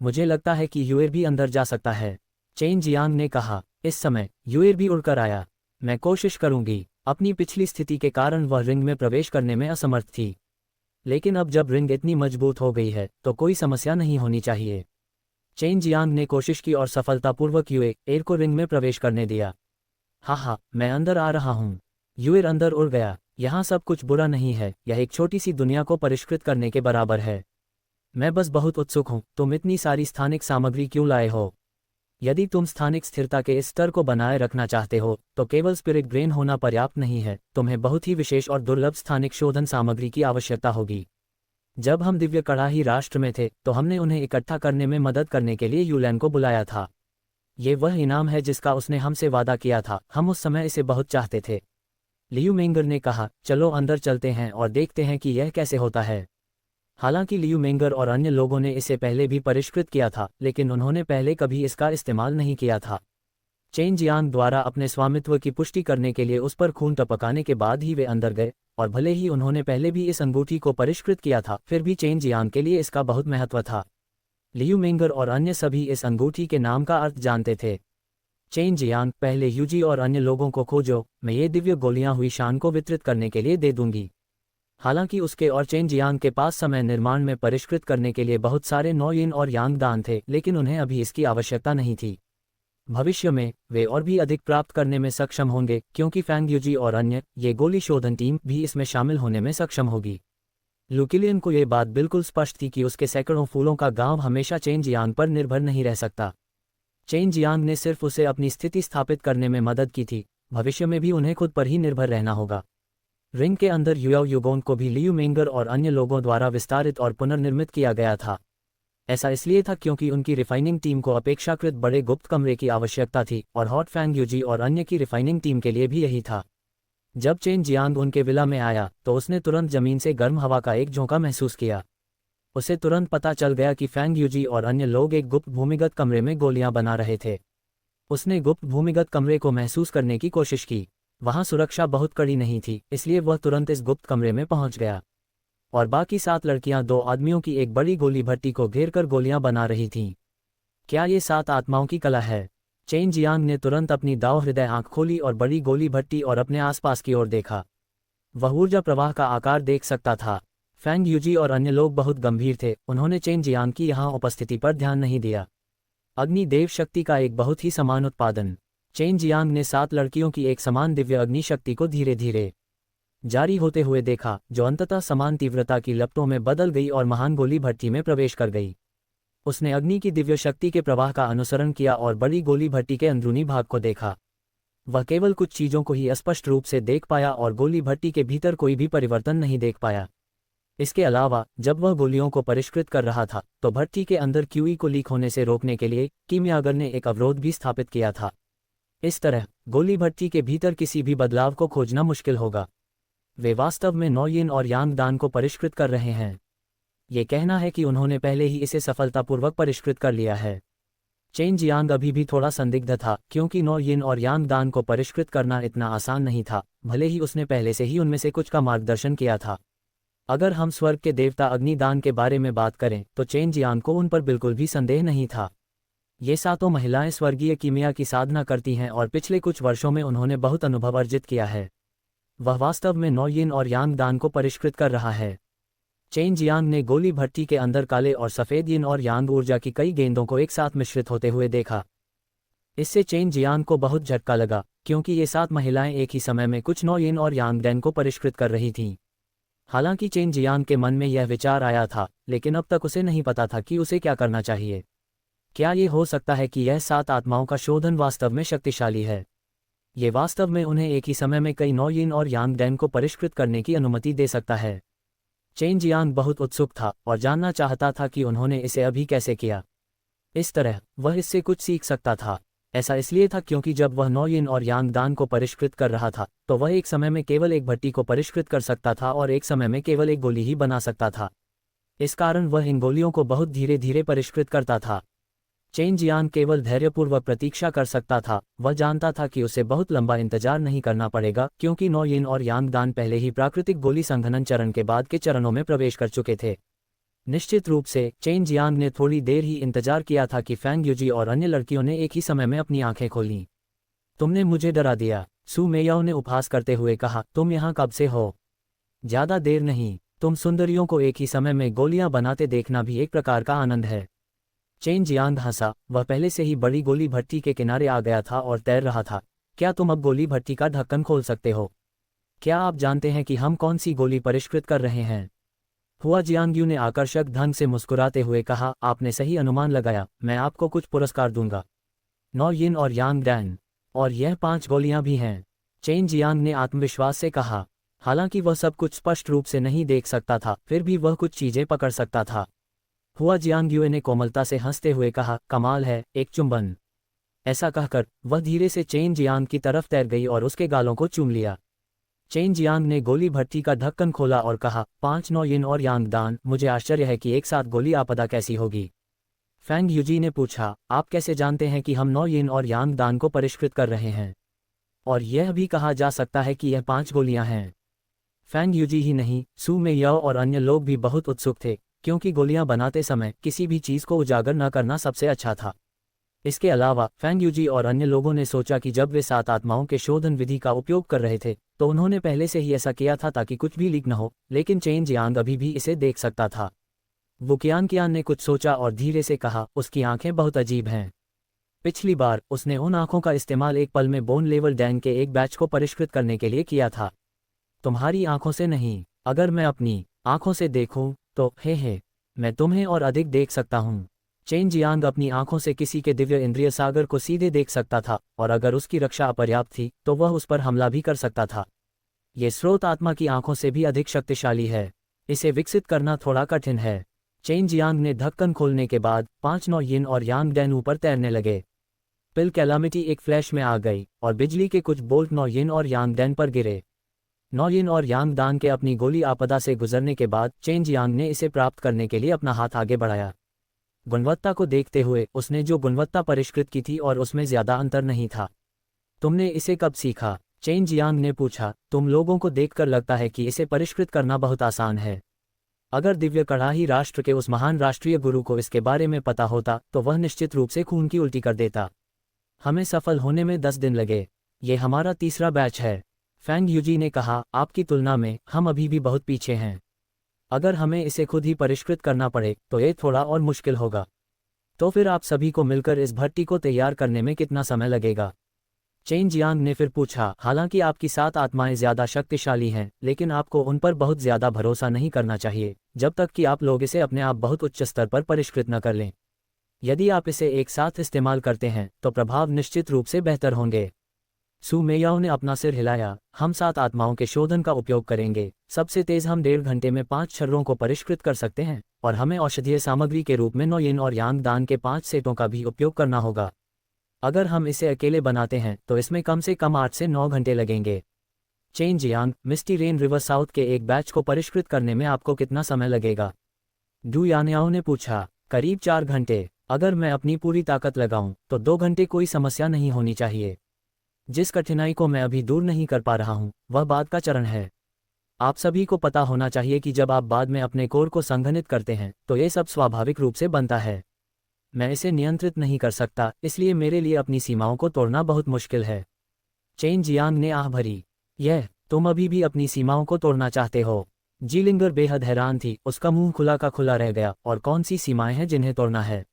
मुझे लगता है कि यूएर भी अंदर जा सकता है। चेन जियांग ने कहा। इस समय यूएर भी उड़कर आया। मैं कोशिश करूंगी। अपनी पिछली स्थिति के कारण वह रिंग में प्रवेश करने में असमर्थ थी, लेकिन अब जब रिंग इतनी मजबूत हो गई है तो कोई समस्या नहीं होनी चाहिए। चेन जियांग ने कोशिश की और सफलतापूर्वक यूएर को रिंग में प्रवेश करने दिया। हाँ, मैं अंदर आ रहा हूँ। यूएर अंदर उड़ गया। यहाँ सब कुछ बुरा नहीं है, यह एक छोटी सी दुनिया को परिष्कृत करने के बराबर है। मैं बस बहुत उत्सुक हूँ, तुम इतनी सारी स्थानिक सामग्री क्यों लाए हो? यदि तुम स्थानिक स्थिरता के इस स्तर को बनाए रखना चाहते हो तो केवल स्पिरिट ब्रेन होना पर्याप्त नहीं है, तुम्हें बहुत ही विशेष और दुर्लभ स्थानिक शोधन सामग्री की आवश्यकता होगी। जब हम दिव्य कड़ाही राष्ट्र में थे तो हमने उन्हें इकट्ठा करने में मदद करने के लिए यूलैन को बुलाया था। ये वह इनाम है जिसका उसने हमसे वादा किया था, हम उस समय इसे बहुत चाहते थे। लियू मेंगर ने कहा, चलो अंदर चलते हैं और देखते हैं कि यह कैसे होता है। हालांकि लियू मेंगर और अन्य लोगों ने इसे पहले भी परिष्कृत किया था, लेकिन उन्होंने पहले कभी इसका इस्तेमाल नहीं किया था। चेन जियांग द्वारा अपने स्वामित्व की पुष्टि करने के लिए उस पर खून टपकाने के बाद ही वे अंदर गए, और भले ही उन्होंने पहले भी इस अंगूठी को परिष्कृत किया था, फिर भी चेन जियांग के लिए इसका बहुत महत्व था। लियू मेंगर और अन्य सभी इस अंगूठी के नाम का अर्थ जानते थे। चेन जियांग, पहले यूजी और अन्य लोगों को खोजो, मैं ये दिव्य गोलियां हुई शान को वितरित करने के लिए दे दूंगी। हालांकि उसके और चेन जियांग के पास समय निर्माण में परिष्कृत करने के लिए बहुत सारे नौ यिन और यांग दान थे, लेकिन उन्हें अभी इसकी आवश्यकता नहीं थी। भविष्य में वे और भी अधिक प्राप्त करने में सक्षम होंगे, क्योंकि फैंग यूजी और अन्य ये गोली शोधन टीम भी इसमें शामिल होने में सक्षम होगी। लुकिलियन को ये बात बिल्कुल स्पष्ट थी कि उसके सैकड़ों फूलों का गांव हमेशा चेन जियांग पर निर्भर नहीं रह सकता। चेन जियांग ने सिर्फ उसे अपनी स्थिति स्थापित करने में मदद की थी, भविष्य में भी उन्हें खुद पर ही निर्भर रहना होगा। रिंग के अंदर युयाओ युगोन को भी लियू मेंगर और अन्य लोगों द्वारा विस्तारित और पुनर्निर्मित किया गया था। ऐसा इसलिए था क्योंकि उनकी रिफाइनिंग टीम को अपेक्षाकृत बड़े गुप्त कमरे की आवश्यकता थी, और हॉट फैंग यूजी और अन्य की रिफाइनिंग टीम के लिए भी यही था। जब चेन जियांग उनके विला में आया तो उसने तुरंत जमीन से गर्म हवा का एक झोंका महसूस किया। उसे तुरंत पता चल गया कि फैंग यूजी और अन्य लोग एक गुप्त भूमिगत कमरे में गोलियां बना रहे थे। उसने गुप्त भूमिगत कमरे को महसूस करने की कोशिश की। वहां सुरक्षा बहुत कड़ी नहीं थी, इसलिए वह तुरंत इस गुप्त कमरे में पहुंच गया। और बाकी 7 लड़कियां 2 आदमियों की एक बड़ी गोली भट्टी को घेर कर गोलियां बना रही थीं। क्या ये 7 आत्माओं की कला है? चेन जियांग ने तुरंत अपनी दाव हृदय आंख खोली और बड़ी गोली भट्टी और अपने आसपास की ओर देखा। वह ऊर्जा प्रवाह का आकार देख सकता था। फैंग यूजी और अन्य लोग बहुत गंभीर थे, उन्होंने चेन जियांग की यहाँ उपस्थिति पर ध्यान नहीं दिया। अग्नि देव शक्ति का एक बहुत ही समान उत्पादन। चेन जियांग ने 7 लड़कियों की एक समान दिव्य अग्नि शक्ति को धीरे धीरे जारी होते हुए देखा, जो अंततः समान तीव्रता की लपटों में बदल गई और महान गोली भट्टी में प्रवेश कर गई। उसने अग्नि की दिव्य शक्ति के प्रवाह का अनुसरण किया और बड़ी गोली भट्टी के अंदरूनी भाग को देखा। वह केवल कुछ चीजों को ही स्पष्ट रूप से देख पाया और गोली भट्टी के भीतर कोई भी परिवर्तन नहीं देख पाया। इसके अलावा जब वह गोलियों को परिष्कृत कर रहा था तो भट्टी के अंदर क्यूई को लीक होने से रोकने के लिए कीमियागर ने एक अवरोध भी स्थापित किया था। इस तरह गोली भट्टी के भीतर किसी भी बदलाव को खोजना मुश्किल होगा। वे वास्तव में 9 यिन और यांग दान को परिष्कृत कर रहे हैं। ये कहना है कि उन्होंने पहले ही इसे सफलतापूर्वक परिष्कृत कर लिया है। चेन जियांग अभी भी थोड़ा संदिग्ध था, क्योंकि 9 यिन और यांग दान को परिष्कृत करना इतना आसान नहीं था, भले ही उसने पहले से ही उनमें से कुछ का मार्गदर्शन किया था। अगर हम स्वर्ग के देवता अग्निदान के बारे में बात करें तो चेन जियांग को उन पर बिल्कुल भी संदेह नहीं था। ये 7 महिलाएं स्वर्गीय कीमिया की साधना करती हैं और पिछले कुछ वर्षों में उन्होंने बहुत अनुभव अर्जित किया है। वह वास्तव में 9 यिन और यांग दान को परिष्कृत कर रहा है। चेन जियांग ने गोली भट्टी के अंदर काले और सफेद यिन और यांग ऊर्जा की कई गेंदों को एक साथ मिश्रित होते हुए देखा। इससे चेन जियांग को बहुत झटका लगा, क्योंकि ये 7 महिलाएं एक ही समय में कुछ 9 यिन और यांग डैन को परिष्कृत कर रही थीं। हालांकि चेन जियांग के मन में यह विचार आया था, लेकिन अब तक उसे नहीं पता था कि उसे क्या करना चाहिए। क्या ये हो सकता है कि यह 7 आत्माओं का शोधन वास्तव में शक्तिशाली है? ये वास्तव में उन्हें एक ही समय में कई 9 यिन और यांग डैन को परिष्कृत करने की अनुमति दे सकता है। चेन जियांग बहुत उत्सुक था और जानना चाहता था कि उन्होंने इसे अभी कैसे किया। इस तरह वह इससे कुछ सीख सकता था। ऐसा इसलिए था क्योंकि जब वह 9 यिन और यांग दान को परिष्कृत कर रहा था तो वह एक समय में केवल एक भट्टी को परिष्कृत कर सकता था और एक समय में केवल एक गोली ही बना सकता था। इस कारण वह इन गोलियों को बहुत धीरे धीरे परिष्कृत करता था। चेन जियांग केवल धैर्यपूर्वक प्रतीक्षा कर सकता था। वह जानता था कि उसे बहुत लंबा इंतजार नहीं करना पड़ेगा, क्योंकि 9 यिन और यांग दान पहले ही प्राकृतिक गोली संघनन चरण के बाद के चरणों में प्रवेश कर चुके थे। निश्चित रूप से चेन जियांग ने थोड़ी देर ही इंतजार किया था कि फैंग यूजी और अन्य लड़कियों ने एक ही समय में अपनी आंखें खोलीं। तुमने मुझे डरा दिया, सू मेयाओ ने उपहास करते हुए कहा। तुम यहाँ कब से हो? ज्यादा देर नहीं। तुम सुंदरियों को एक ही समय में गोलियां बनाते देखना भी एक प्रकार का आनंद है। चेन जियांग हंसा। वह पहले से ही बड़ी गोली भट्टी के किनारे आ गया था और तैर रहा था। क्या तुम अब गोली भट्टी का ढक्कन खोल सकते हो? क्या आप जानते हैं कि हम कौन सी गोली परिष्कृत कर रहे हैं? हुआ जियांगयू ने आकर्षक ढंग से मुस्कुराते हुए कहा, आपने सही अनुमान लगाया, मैं आपको कुछ पुरस्कार दूंगा। 9 यिन और यांग डैन। और यह 5 गोलियां भी हैं। चेन जियांग ने आत्मविश्वास से कहा। हालांकि वह सब कुछ स्पष्ट रूप से नहीं देख सकता था, फिर भी वह कुछ चीजें पकड़ सकता था। हुआ जियांगयू ने कोमलता से हंसते हुए कहा, कमाल है, एक चुंबन। ऐसा कहकर वह धीरे से चेन जियांग की तरफ तैर गई और उसके गालों को चूम लिया। चेन जियांग ने गोली भट्टी का ढक्कन खोला और कहा, 5 9 यिन और यांग दान, मुझे आश्चर्य है कि एक साथ गोली आपदा कैसी होगी। फैंग यूजी ने पूछा, आप कैसे जानते हैं कि हम 9 यिन और यांग दान को परिष्कृत कर रहे हैं? और यह भी कहा जा सकता है कि यह 5 गोलियां हैं। फैंग यूजी ही नहीं, सू में याओ और अन्य लोग भी बहुत उत्सुक थे, क्योंकि गोलियां बनाते समय किसी भी चीज को उजागर न करना सबसे अच्छा था। इसके अलावा फैंग यूजी और अन्य लोगों ने सोचा कि जब वे 7 आत्माओं के शोधन विधि का उपयोग कर रहे थे, तो उन्होंने पहले से ही ऐसा किया था ताकि कुछ भी लीक न हो, लेकिन चेन जियांग अभी भी इसे देख सकता था। वुकियान ने कुछ सोचा और धीरे से कहा, उसकी आंखें बहुत अजीब हैं। पिछली बार उसने उन आंखों का इस्तेमाल एक पल में बोन लेवल डैंग के एक बैच को परिष्कृत करने के लिए किया था। तुम्हारी आंखों से नहीं। अगर मैं अपनी आंखों से देखूं, तो हे मैं तुम्हें और अधिक देख सकता हूं। चेन जियांग अपनी आंखों से किसी के दिव्य इंद्रिय सागर को सीधे देख सकता था, और अगर उसकी रक्षा अपर्याप्त थी तो वह उस पर हमला भी कर सकता था। ये स्रोत आत्मा की आंखों से भी अधिक शक्तिशाली है। इसे विकसित करना थोड़ा कठिन है। चेन जियांग ने ढक्कन खोलने के बाद 5 9 यिन और यांग डैन ऊपर तैरने लगे। पिल कैलामिटी एक फ्लैश में आ गई और बिजली के कुछ बोल्ट 9 यिन और यांग डैन पर गिरे। 9 यिन और यांग दान के अपनी गोली आपदा से गुजरने के बाद चेन जियांग ने इसे प्राप्त करने के लिए अपना हाथ आगे बढ़ाया। गुणवत्ता को देखते हुए उसने जो गुणवत्ता परिष्कृत की थी और उसमें ज्यादा अंतर नहीं था। तुमने इसे कब सीखा? चेन जियांग ने पूछा। तुम लोगों को देखकर लगता है कि इसे परिष्कृत करना बहुत आसान है। अगर दिव्य कड़ाही राष्ट्र के उस महान राष्ट्रीय गुरु को इसके बारे में पता होता तो वह निश्चित रूप से खून की उल्टी कर देता। हमें सफल होने में 10 दिन लगे। ये हमारा तीसरा बैच है। फैंग यूजी ने कहा, आपकी तुलना में हम अभी भी बहुत पीछे हैं। अगर हमें इसे खुद ही परिष्कृत करना पड़े तो ये थोड़ा और मुश्किल होगा। तो फिर आप सभी को मिलकर इस भट्टी को तैयार करने में कितना समय लगेगा? चेन जियांग ने फिर पूछा। हालांकि आपकी 7 आत्माएं ज्यादा शक्तिशाली हैं, लेकिन आपको उन पर बहुत ज्यादा भरोसा नहीं करना चाहिए जब तक कि आप लोग इसे अपने आप बहुत उच्च स्तर पर परिष्कृत न कर लें। यदि आप इसे एक साथ इस्तेमाल करते हैं तो प्रभाव निश्चित रूप से बेहतर होंगे। सू मेयाओ ने अपना सिर हिलाया। हम 7 आत्माओं के शोधन का उपयोग करेंगे। सबसे तेज हम 1.5 घंटे में 5 छर्रों को परिष्कृत कर सकते हैं, और हमें औषधीय सामग्री के रूप में 9 यिन और यांग दान के 5 सेटों का भी उपयोग करना होगा। अगर हम इसे अकेले बनाते हैं तो इसमें कम से कम 8 से 9 घंटे लगेंगे। चेन जियांग, मिस्टी रेन रिवर साउथ के एक बैच को परिष्कृत करने में आपको कितना समय लगेगा? डू यानयाओ ने पूछा। करीब 4 घंटे। अगर मैं अपनी पूरी ताकत लगाऊं तो 2 घंटे कोई समस्या नहीं होनी चाहिए। जिस कठिनाई को मैं अभी दूर नहीं कर पा रहा हूं वह बाद का चरण है। आप सभी को पता होना चाहिए कि जब आप बाद में अपने कोर को संघनित करते हैं तो ये सब स्वाभाविक रूप से बनता है। मैं इसे नियंत्रित नहीं कर सकता, इसलिए मेरे लिए अपनी सीमाओं को तोड़ना बहुत मुश्किल है। चेन जियांग ने आह भरी। तुम अभी भी अपनी सीमाओं को तोड़ना चाहते हो? जीलिंगर बेहद हैरान थी। उसका मुंह खुला का खुला रह गया। और कौन सी सीमाएं हैं जिन्हें तोड़ना है?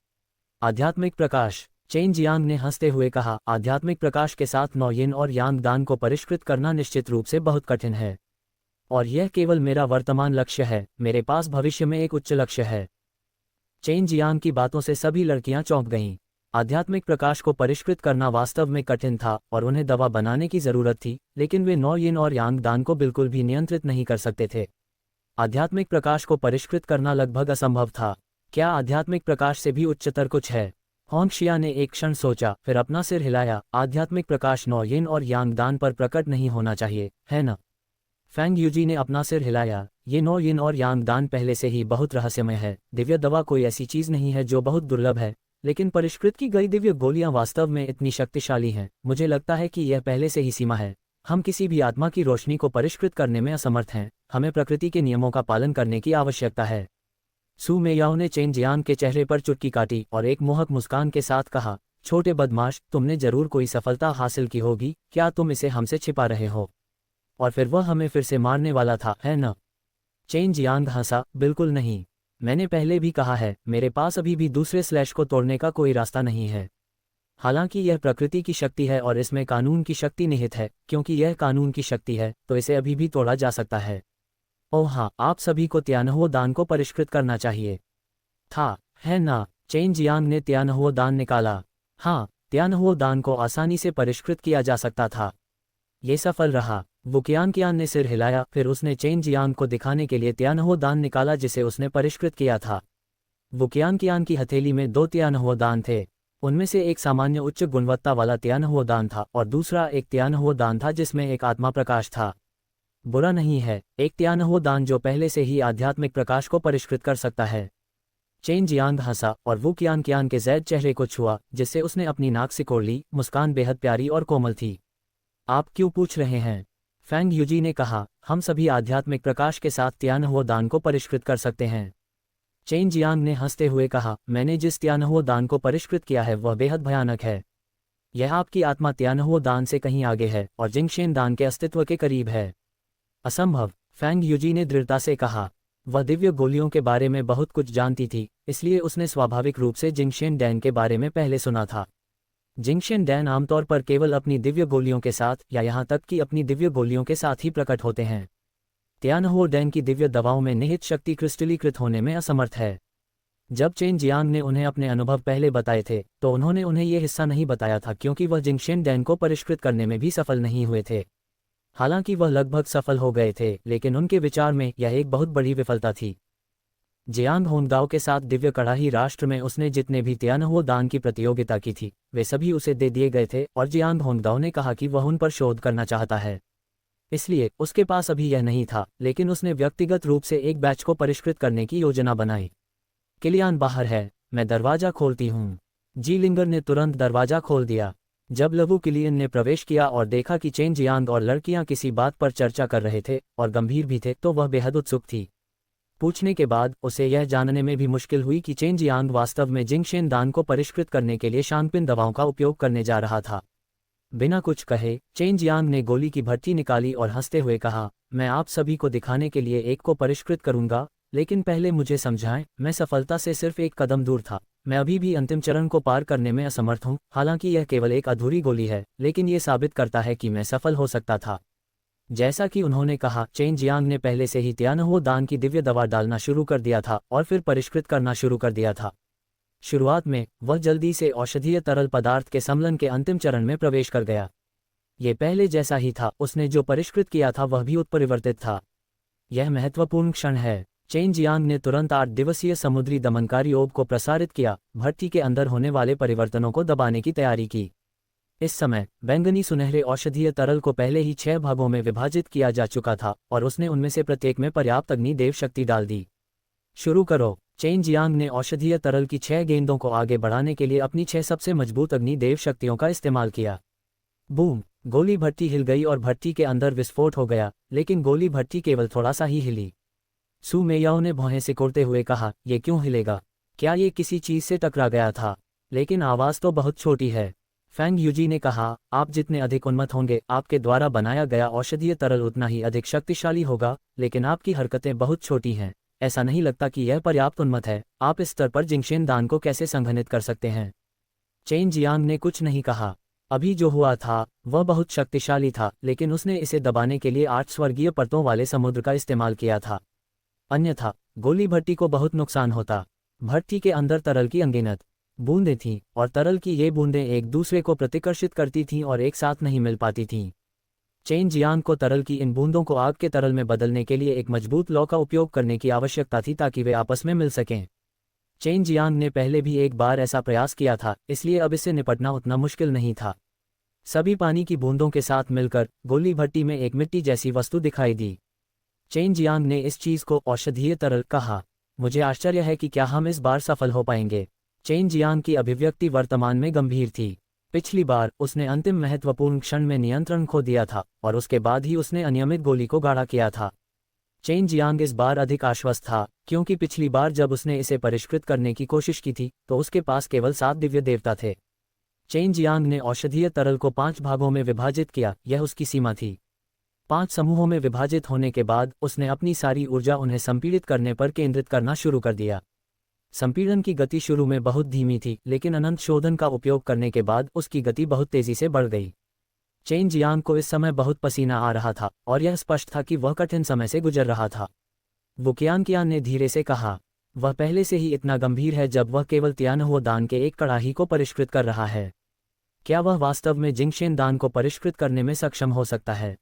आध्यात्मिक प्रकाश। चेन जियांग ने हंसते हुए कहा, आध्यात्मिक प्रकाश के साथ 9 यिन और यांग दान को परिष्कृत करना निश्चित रूप से बहुत कठिन है। और यह केवल मेरा वर्तमान लक्ष्य है, मेरे पास भविष्य में एक उच्च लक्ष्य है। चेन जियांग की बातों से सभी लड़कियां चौंक गईं। आध्यात्मिक प्रकाश को परिष्कृत करना वास्तव में कठिन था और उन्हें दवा बनाने की जरूरत थी, लेकिन वे 9 यिन और यांग दान को बिल्कुल भी नियंत्रित नहीं कर सकते थे। आध्यात्मिक प्रकाश को परिष्कृत करना लगभग असंभव था। क्या आध्यात्मिक प्रकाश से भी उच्चतर कुछ है? होंगशिया ने एक क्षण सोचा, फिर अपना सिर हिलाया। आध्यात्मिक प्रकाश 9 यिन और यांग दान पर प्रकट नहीं होना चाहिए, है न? फैंग यूजी ने अपना सिर हिलाया। ये 9 यिन और यांग दान पहले से ही बहुत रहस्यमय है। दिव्य दवा कोई ऐसी चीज नहीं है जो बहुत दुर्लभ है, लेकिन परिष्कृत की गई दिव्य गोलियां वास्तव में इतनी शक्तिशाली हैं। मुझे लगता है कि यह पहले से ही सीमा है। हम किसी भी आत्मा की रोशनी को परिष्कृत करने में असमर्थ हैं। हमें प्रकृति के नियमों का पालन करने की आवश्यकता है। सू मेयाओ ने चेन जियांग के चेहरे पर चुटकी काटी और एक मोहक मुस्कान के साथ कहा, छोटे बदमाश, तुमने जरूर कोई सफलता हासिल की होगी। क्या तुम इसे हमसे छिपा रहे हो? और फिर वह हमें फिर से मारने वाला था, है न? चेन जियांग हंसा, बिल्कुल नहीं। मैंने पहले भी कहा है, मेरे पास अभी भी दूसरे स्लैश को तोड़ने का कोई रास्ता नहीं है। हालांकि यह प्रकृति की शक्ति है और इसमें कानून की शक्ति निहित है, क्योंकि यह कानून की शक्ति है तो इसे अभी भी तोड़ा जा सकता है। ओह हाँ, आप सभी को तियानहुओ दान को परिष्कृत करना चाहिए था, है ना? चेन जियांग ने तियानहुओ दान निकाला। हाँ, तियानहुओ दान को आसानी से परिष्कृत किया जा सकता था। ये सफल रहा। वुकियानकियान ने सिर हिलाया, फिर उसने चेन जियांग को दिखाने के लिए तियानहुओ दान निकाला जिसे उसने परिष्कृत किया था। वुकियानकियान की हथेली में 2 तियानहुओ दान थे। उनमें से एक सामान्य उच्च गुणवत्ता वाला तियानहुओ दान था और दूसरा एक तियानहुओ दान था जिसमें एक आत्मा प्रकाश था। बुरा नहीं है, एक तियानहुओ दान जो पहले से ही आध्यात्मिक प्रकाश को परिष्कृत कर सकता है। चेन जियांग हंसा और वुकियानकियान के जैद चेहरे को छुआ, जिससे उसने अपनी नाक सिकोड़ ली। मुस्कान बेहद प्यारी और कोमल थी। आप क्यों पूछ रहे हैं? फैंग यूजी ने कहा, हम सभी आध्यात्मिक प्रकाश के साथ तियानहुओ दान को परिष्कृत कर सकते हैं। चेन जियांग ने हंसते हुए कहा, मैंने जिस तियानहुओ दान को परिष्कृत किया है वह बेहद भयानक है। यह आपकी आत्मा तियानहुओ दान से कहीं आगे है और जिंगशेन दान के अस्तित्व के करीब है। असंभव, फैंग यूजी ने दृढ़ता से कहा। वह दिव्य गोलियों के बारे में बहुत कुछ जानती थी, इसलिए उसने स्वाभाविक रूप से जिंगशेन डैन के बारे में पहले सुना था। जिंगशेन डैन आमतौर पर केवल अपनी दिव्य गोलियों के साथ या यहाँ तक कि अपनी दिव्य गोलियों के साथ ही प्रकट होते हैं। तियानहुओ डैन की दिव्य दवाओं में निहित शक्ति क्रिस्टलीकृत होने में असमर्थ है। जब चेन जियांग ने उन्हें अपने अनुभव पहले बताए थे तो उन्होंने उन्हें यह हिस्सा नहीं बताया था क्योंकि वह जिंगशेन डैन को परिष्कृत करने में भी सफल नहीं हुए थे। हालांकि वह लगभग सफल हो गए थे, लेकिन उनके विचार में यह एक बहुत बड़ी विफलता थी। जियांग होंगदाओ के साथ दिव्य कड़ाही राष्ट्र में उसने जितने भी तियानहुओ दान की प्रतियोगिता की थी वे सभी उसे दे दिए गए थे और जियांग होंगदाओ ने कहा कि वह उन पर शोध करना चाहता है, इसलिए उसके पास अभी यह नहीं था। लेकिन उसने व्यक्तिगत रूप से एक बैच को परिष्कृत करने की योजना बनाई। किलियान बाहर है, मैं दरवाजा खोलती हूँ। जी लिंगर ने तुरंत दरवाजा खोल दिया। जब लवु किलियन ने प्रवेश किया और देखा कि चेन जियांग और लड़कियां किसी बात पर चर्चा कर रहे थे और गंभीर भी थे तो वह बेहद उत्सुक थी। पूछने के बाद उसे यह जानने में भी मुश्किल हुई कि चेन जियांग वास्तव में जिंगशेन दान को परिष्कृत करने के लिए शांगपिन दवाओं का उपयोग करने जा रहा था। बिना कुछ कहे चेन जियांग ने गोली की भट्टी निकाली और हंसते हुए कहा, मैं आप सभी को दिखाने के लिए एक को परिष्कृत करूंगा, लेकिन पहले मुझे समझाएं, मैं सफलता से सिर्फ एक कदम दूर था। मैं अभी भी अंतिम चरण को पार करने में असमर्थ हूं। हालांकि यह केवल एक अधूरी गोली है, लेकिन यह साबित करता है कि मैं सफल हो सकता था। जैसा कि उन्होंने कहा, चेन जियांग ने पहले से ही तियानहुओ दान की दिव्य दवा डालना शुरू कर दिया था और फिर परिष्कृत करना शुरू कर दिया था। शुरुआत में वह जल्दी से औषधीय तरल पदार्थ के सम्लन के अंतिम चरण में प्रवेश कर गया। ये पहले जैसा ही था, उसने जो परिष्कृत किया था वह भी उत्परिवर्तित था। यह महत्वपूर्ण क्षण है। चेन जियांग ने तुरंत 8 दिवसीय समुद्री दमनकारी ओब को प्रसारित किया, भट्टी के अंदर होने वाले परिवर्तनों को दबाने की तैयारी की। इस समय बैंगनी सुनहरे औषधीय तरल को पहले ही 6 भागों में विभाजित किया जा चुका था और उसने उनमें से प्रत्येक में पर्याप्त अग्नि देव शक्ति डाल दी। शुरू करो। चेन जियांग ने औषधीय तरल की 6 गेंदों को आगे बढ़ाने के लिए अपनी 6 सबसे मजबूत अग्नि देव शक्तियों का इस्तेमाल किया। बूम! गोली भट्टी हिल गई और भट्टी के अंदर विस्फोट हो गया, लेकिन गोली भट्टी केवल थोड़ा सा ही हिली। सू मेयाओ ने भौहें सिकोड़ते हुए कहा, ये क्यों हिलेगा? क्या ये किसी चीज से टकरा गया था? लेकिन आवाज तो बहुत छोटी है। फैंग यूजी ने कहा, आप जितने अधिक उन्मत्त होंगे, आपके द्वारा बनाया गया औषधीय तरल उतना ही अधिक शक्तिशाली होगा, लेकिन आपकी हरकतें बहुत छोटी हैं। ऐसा नहीं लगता कि यह पर्याप्त उन्मत्त है। आप इस स्तर पर जिंगशेन दान को कैसे संघनित कर सकते हैं? चेन जियांग ने कुछ नहीं कहा। अभी जो हुआ था वह बहुत शक्तिशाली था, लेकिन उसने इसे दबाने के लिए 8 स्वर्गीय परतों वाले समुद्र का इस्तेमाल किया था। अन्यथा गोली भट्टी को बहुत नुकसान होता। भट्टी के अंदर तरल की अनगिनत बूंदें थीं और तरल की ये बूंदें एक दूसरे को प्रतिकर्षित करती थीं और एक साथ नहीं मिल पाती थीं। चेन जियांग को तरल की इन बूंदों को आग के तरल में बदलने के लिए एक मजबूत लौ का उपयोग करने की आवश्यकता थी ताकि वे आपस में मिल सकें। चेन जियांग ने पहले भी एक बार ऐसा प्रयास किया था, इसलिए अब इससे निपटना उतना मुश्किल नहीं था। सभी पानी की बूंदों के साथ मिलकर गोली भट्टी में एक मिट्टी जैसी वस्तु दिखाई दी। चेन जियांग ने इस चीज को औषधीय तरल कहा। मुझे आश्चर्य है कि क्या हम इस बार सफल हो पाएंगे। चेन जियांग की अभिव्यक्ति वर्तमान में गंभीर थी। पिछली बार उसने अंतिम महत्वपूर्ण क्षण में नियंत्रण खो दिया था और उसके बाद ही उसने अनियमित गोली को गाढ़ा किया था। चेन जियांग इस बार अधिक आश्वस्त था, क्योंकि पिछली बार जब उसने इसे परिष्कृत करने की कोशिश की थी तो उसके पास केवल 7 दिव्य देवता थे। चेन जियांग ने औषधीय तरल को 5 भागों में विभाजित किया, यह उसकी सीमा थी। 5 समूहों में विभाजित होने के बाद उसने अपनी सारी ऊर्जा उन्हें संपीड़ित करने पर केंद्रित करना शुरू कर दिया। संपीड़न की गति शुरू में बहुत धीमी थी, लेकिन अनंत शोधन का उपयोग करने के बाद उसकी गति बहुत तेजी से बढ़ गई। चेन जियांग को इस समय बहुत पसीना आ रहा था और यह स्पष्ट था कि वह कठिन समय से गुजर रहा था। वुकियानकियान ने धीरे से कहा, वह पहले से ही इतना गंभीर है जब वह केवल तियानहुओ दान के एक कड़ाही को परिष्कृत कर रहा है। क्या वह वास्तव में जिंगशेन दान को परिष्कृत करने में सक्षम हो सकता है?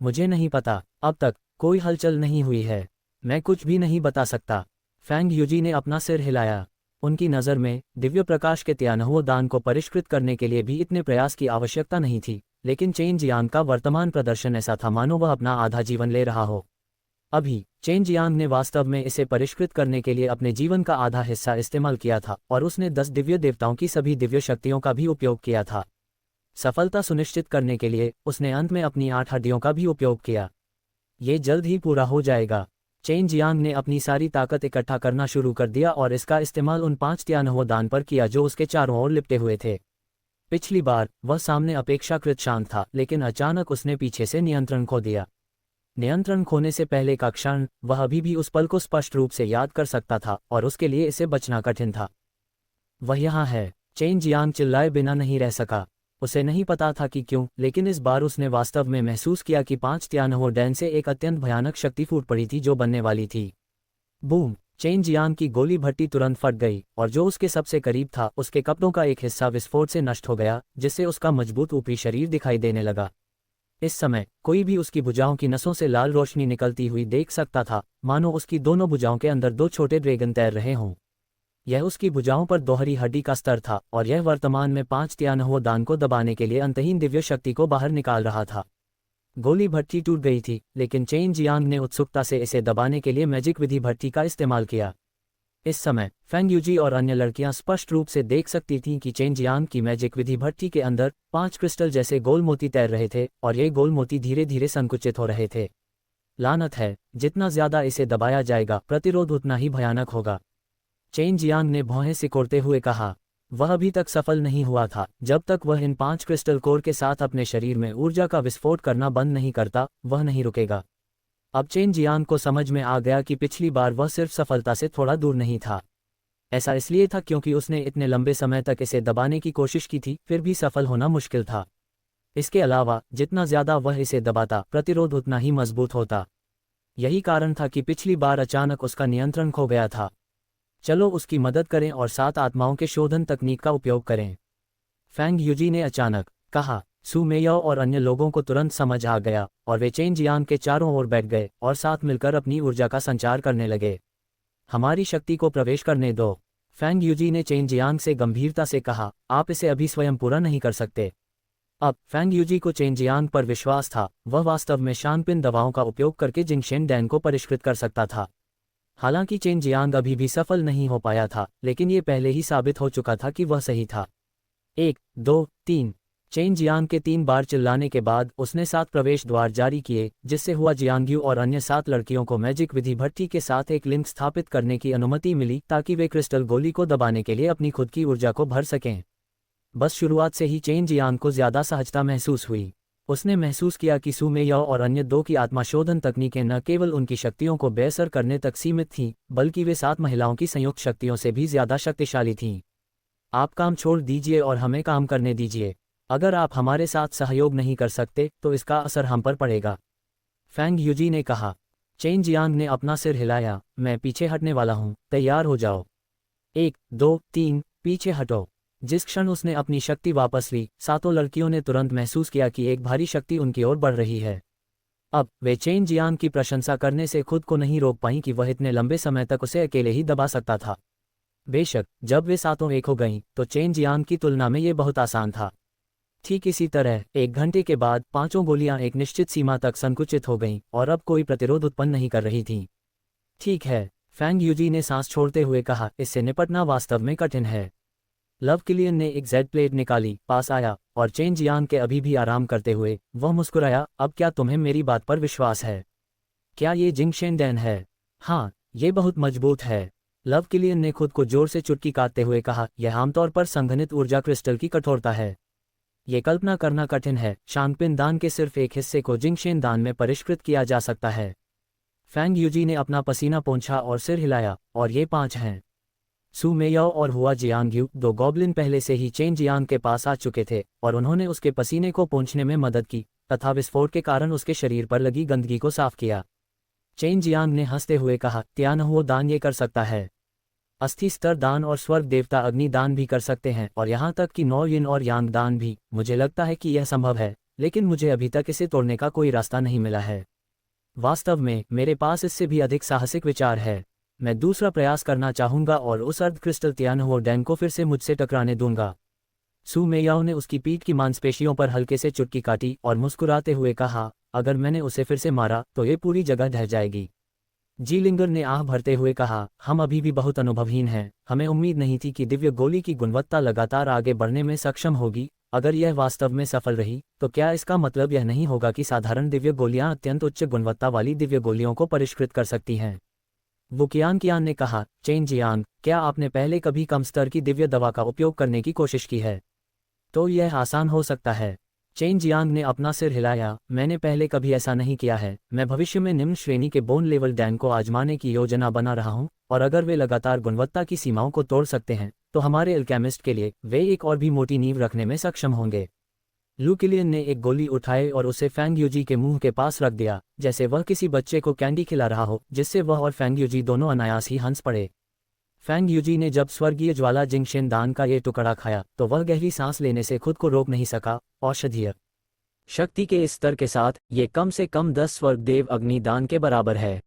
मुझे नहीं पता, अब तक कोई हलचल नहीं हुई है, मैं कुछ भी नहीं बता सकता। फैंग यूजी ने अपना सिर हिलाया। उनकी नज़र में दिव्य प्रकाश के तियानहुओ दान को परिष्कृत करने के लिए भी इतने प्रयास की आवश्यकता नहीं थी, लेकिन चेन जियांग का वर्तमान प्रदर्शन ऐसा था मानो वह अपना आधा जीवन ले रहा हो। अभी चेन जियांग ने वास्तव में इसे परिष्कृत करने के लिए अपने जीवन का आधा हिस्सा इस्तेमाल किया था और उसने 10 दिव्य देवताओं की सभी दिव्य शक्तियों का भी उपयोग किया था। सफलता सुनिश्चित करने के लिए उसने अंत में अपनी 8 हड्डियों का भी उपयोग किया। ये जल्द ही पूरा हो जाएगा। चेन जियांग ने अपनी सारी ताकत इकट्ठा करना शुरू कर दिया और इसका इस्तेमाल उन 5 तियानहुओ दान पर किया जो उसके चारों ओर लिपटे हुए थे। पिछली बार वह सामने अपेक्षाकृत शांत था, लेकिन अचानक उसने पीछे से नियंत्रण खो दिया। नियंत्रण खोने से पहले का क्षण वह अभी भी उस पल को स्पष्ट रूप से याद कर सकता था और उसके लिए इसे बचना कठिन था। वह यहाँ है। चेन जियांग चिल्लाए बिना नहीं रह सका। उसे नहीं पता था कि क्यों, लेकिन इस बार उसने वास्तव में महसूस किया कि 5 तियानहुओ डैन से एक अत्यंत भयानक शक्ति फूट पड़ी थी जो बनने वाली थी। बूम! चेन जियांग की गोली भट्टी तुरंत फट गई और जो उसके सबसे करीब था उसके कपड़ों का एक हिस्सा विस्फोट से नष्ट हो गया, जिससे उसका मजबूत ऊपरी शरीर दिखाई देने लगा। इस समय कोई भी उसकी भुजाओं की नसों से लाल रोशनी निकलती हुई देख सकता था, मानो उसकी दोनों भुजाओं के अंदर 2 छोटे ड्रैगन तैर रहे हों। यह उसकी भुजाओं पर दोहरी हड्डी का स्तर था और यह वर्तमान में 5 तियानहुओ दान को दबाने के लिए अंतहीन दिव्य शक्ति को बाहर निकाल रहा था। गोली भट्टी टूट गई थी, लेकिन चेन जियांग ने उत्सुकता से इसे दबाने के लिए मैजिक विधि भट्टी का इस्तेमाल किया। इस समय फैंग यूजी और अन्य लड़कियां स्पष्ट रूप से देख सकती थीं कि चेन जियांग की मैजिक विधि भट्टी के अंदर 5 क्रिस्टल जैसे गोल मोती तैर रहे थे और ये गोल मोती धीरे धीरे संकुचित हो रहे थे। लानत है, जितना ज्यादा इसे दबाया जाएगा प्रतिरोध उतना ही भयानक होगा। चेन जियांग ने भौहें सिकोड़ते हुए कहा। वह अभी तक सफल नहीं हुआ था। जब तक वह इन 5 क्रिस्टल कोर के साथ अपने शरीर में ऊर्जा का विस्फोट करना बंद नहीं करता, वह नहीं रुकेगा। अब चेन जियांग को समझ में आ गया कि पिछली बार वह सिर्फ सफलता से थोड़ा दूर नहीं था। ऐसा इसलिए था क्योंकि उसने इतने लंबे समय तक इसे दबाने की कोशिश की थी, फिर भी सफल होना मुश्किल था। इसके अलावा जितना ज्यादा वह इसे दबाता, प्रतिरोध उतना ही मजबूत होता। यही कारण था कि पिछली बार अचानक उसका नियंत्रण खो गया था। चलो उसकी मदद करें और 7 आत्माओं के शोधन तकनीक का उपयोग करें, फैंग यूजी ने अचानक कहा। सू मेयाओ और अन्य लोगों को तुरंत समझ आ गया और वे चेन जियांग के चारों ओर बैठ गए और साथ मिलकर अपनी ऊर्जा का संचार करने लगे। हमारी शक्ति को प्रवेश करने दो, फैंग यूजी ने चेन जियांग से गंभीरता से कहा। आप इसे अभी स्वयं पूरा नहीं कर सकते। अब फैंग यूजी को चेन जियांग पर विश्वास था। वह वास्तव में शानपिन दवाओं का उपयोग करके जिंगशेन डैन को परिष्कृत कर सकता था। हालांकि चेन जियांग अभी भी सफल नहीं हो पाया था, लेकिन ये पहले ही साबित हो चुका था कि वह सही था। 1, 2, 3 चेन जियांग के 3 बार चिल्लाने के बाद उसने 7 प्रवेश द्वार जारी किए, जिससे हुआ जियांग्यू और अन्य 7 लड़कियों को मैजिक विधि भट्टी के साथ एक लिंक स्थापित करने की अनुमति मिली ताकि वे क्रिस्टल गोली को दबाने के लिए अपनी खुद की ऊर्जा को भर सकें। बस शुरुआत से ही चेन जियांग को ज्यादा सहजता महसूस हुई। उसने महसूस किया कि सू मेयाओ और अन्य 2 की आत्मा शोधन तकनीकें न केवल उनकी शक्तियों को बेअसर करने तक सीमित थीं, बल्कि वे 7 महिलाओं की संयुक्त शक्तियों से भी ज्यादा शक्तिशाली थीं। आप काम छोड़ दीजिए और हमें काम करने दीजिए। अगर आप हमारे साथ सहयोग नहीं कर सकते तो इसका असर हम पर पड़ेगा, फैंग यूजी ने कहा। चेन जियांग ने अपना सिर हिलाया। मैं पीछे हटने वाला हूँ, तैयार हो जाओ। 1, 2, 3 पीछे हटो। जिस क्षण उसने अपनी शक्ति वापस ली, 7 लड़कियों ने तुरंत महसूस किया कि एक भारी शक्ति उनकी ओर बढ़ रही है। अब वे चेन जियांग की प्रशंसा करने से खुद को नहीं रोक पाईं कि वह इतने लंबे समय तक उसे अकेले ही दबा सकता था। बेशक जब वे 7 एक हो गईं, तो चेन जियांग की तुलना में ये बहुत आसान था। ठीक इसी तरह 1 घंटे के बाद 5 गोलियां एक निश्चित सीमा तक संकुचित हो गईं और अब कोई प्रतिरोध उत्पन्न नहीं कर रही थीं। ठीक है, फैंग यूजी ने सांस छोड़ते हुए कहा, इससे निपटना वास्तव में कठिन है। लव किलियन ने एक जेड प्लेट निकाली, पास आया और चेन जियांग के अभी भी आराम करते हुए वह मुस्कुराया। अब क्या तुम्हें मेरी बात पर विश्वास है? क्या ये जिंगशेन डैन है? हाँ, ये बहुत मजबूत है, लव किलियन ने खुद को जोर से चुटकी काटते हुए कहा। यह आमतौर पर संघनित ऊर्जा क्रिस्टल की कठोरता है। ये कल्पना करना कठिन है, शांगपिन दान के सिर्फ एक हिस्से को जिंगशेन दान में परिष्कृत किया जा सकता है। फैंग यूजी ने अपना पसीना पोंछा और सिर हिलाया। और ये 5 हैं। सू मेयाओ और हुआ जियांग्यू, दो गॉब्लिन पहले से ही चेन जियांग के पास आ चुके थे और उन्होंने उसके पसीने को पोंछने में मदद की तथा विस्फोट के कारण उसके शरीर पर लगी गंदगी को साफ किया। चेन जियांग ने हंसते हुए कहा, त्यानहुओ दान ये कर सकता है। अस्थि स्तर दान और स्वर्ग देवता अग्नि दान भी कर सकते हैं और यहाँ तक कि 9 यिन और यांग दान भी। मुझे लगता है कि यह संभव है, लेकिन मुझे अभी तक इसे तोड़ने का कोई रास्ता नहीं मिला है। वास्तव में मेरे पास इससे भी अधिक साहसिक विचार है। मैं दूसरा प्रयास करना चाहूंगा और उस अर्ध क्रिस्टल त्यानहुओ डैन को फिर से मुझसे टकराने दूंगा। सू मेयाओ ने उसकी पीठ की मांसपेशियों पर हल्के से चुटकी काटी और मुस्कुराते हुए कहा, अगर मैंने उसे फिर से मारा तो ये पूरी जगह ढह जाएगी। जीलिंगर ने आह भरते हुए कहा, हम अभी भी बहुत अनुभवहीन हैं। हमें उम्मीद नहीं थी कि दिव्य गोली की गुणवत्ता लगातार आगे बढ़ने में सक्षम होगी। अगर यह वास्तव में सफल रही तो क्या इसका मतलब यह नहीं होगा कि साधारण दिव्य गोलियां अत्यंत उच्च गुणवत्ता वाली दिव्य गोलियों को परिष्कृत कर सकती हैं? वुकियान कियान ने कहा, चेन जियांग, क्या आपने पहले कभी कम स्तर की दिव्य दवा का उपयोग करने की कोशिश की है? तो यह आसान हो सकता है। चेन जियांग ने अपना सिर हिलाया, मैंने पहले कभी ऐसा नहीं किया है। मैं भविष्य में निम्न श्रेणी के बोन लेवल डैन को आजमाने की योजना बना रहा हूं, और अगर वे लगातार गुणवत्ता की सीमाओं को तोड़ सकते हैं तो हमारे अल्केमिस्ट के लिए वे एक और भी मोटी नींव रखने में सक्षम होंगे। लू किलियन ने एक गोली उठाई और उसे फैंग यूजी के मुंह के पास रख दिया, जैसे वह किसी बच्चे को कैंडी खिला रहा हो, जिससे वह और फैंग यूजी दोनों अनायास ही हंस पड़े। फैंग यूजी ने जब स्वर्गीय ज्वाला जिंगशेन दान का ये टुकड़ा खाया तो वह गहरी सांस लेने से खुद को रोक नहीं सका। औषधीय शक्ति के इस स्तर के साथ ये कम से कम 10 स्वर्ग देव अग्नि दान के बराबर है।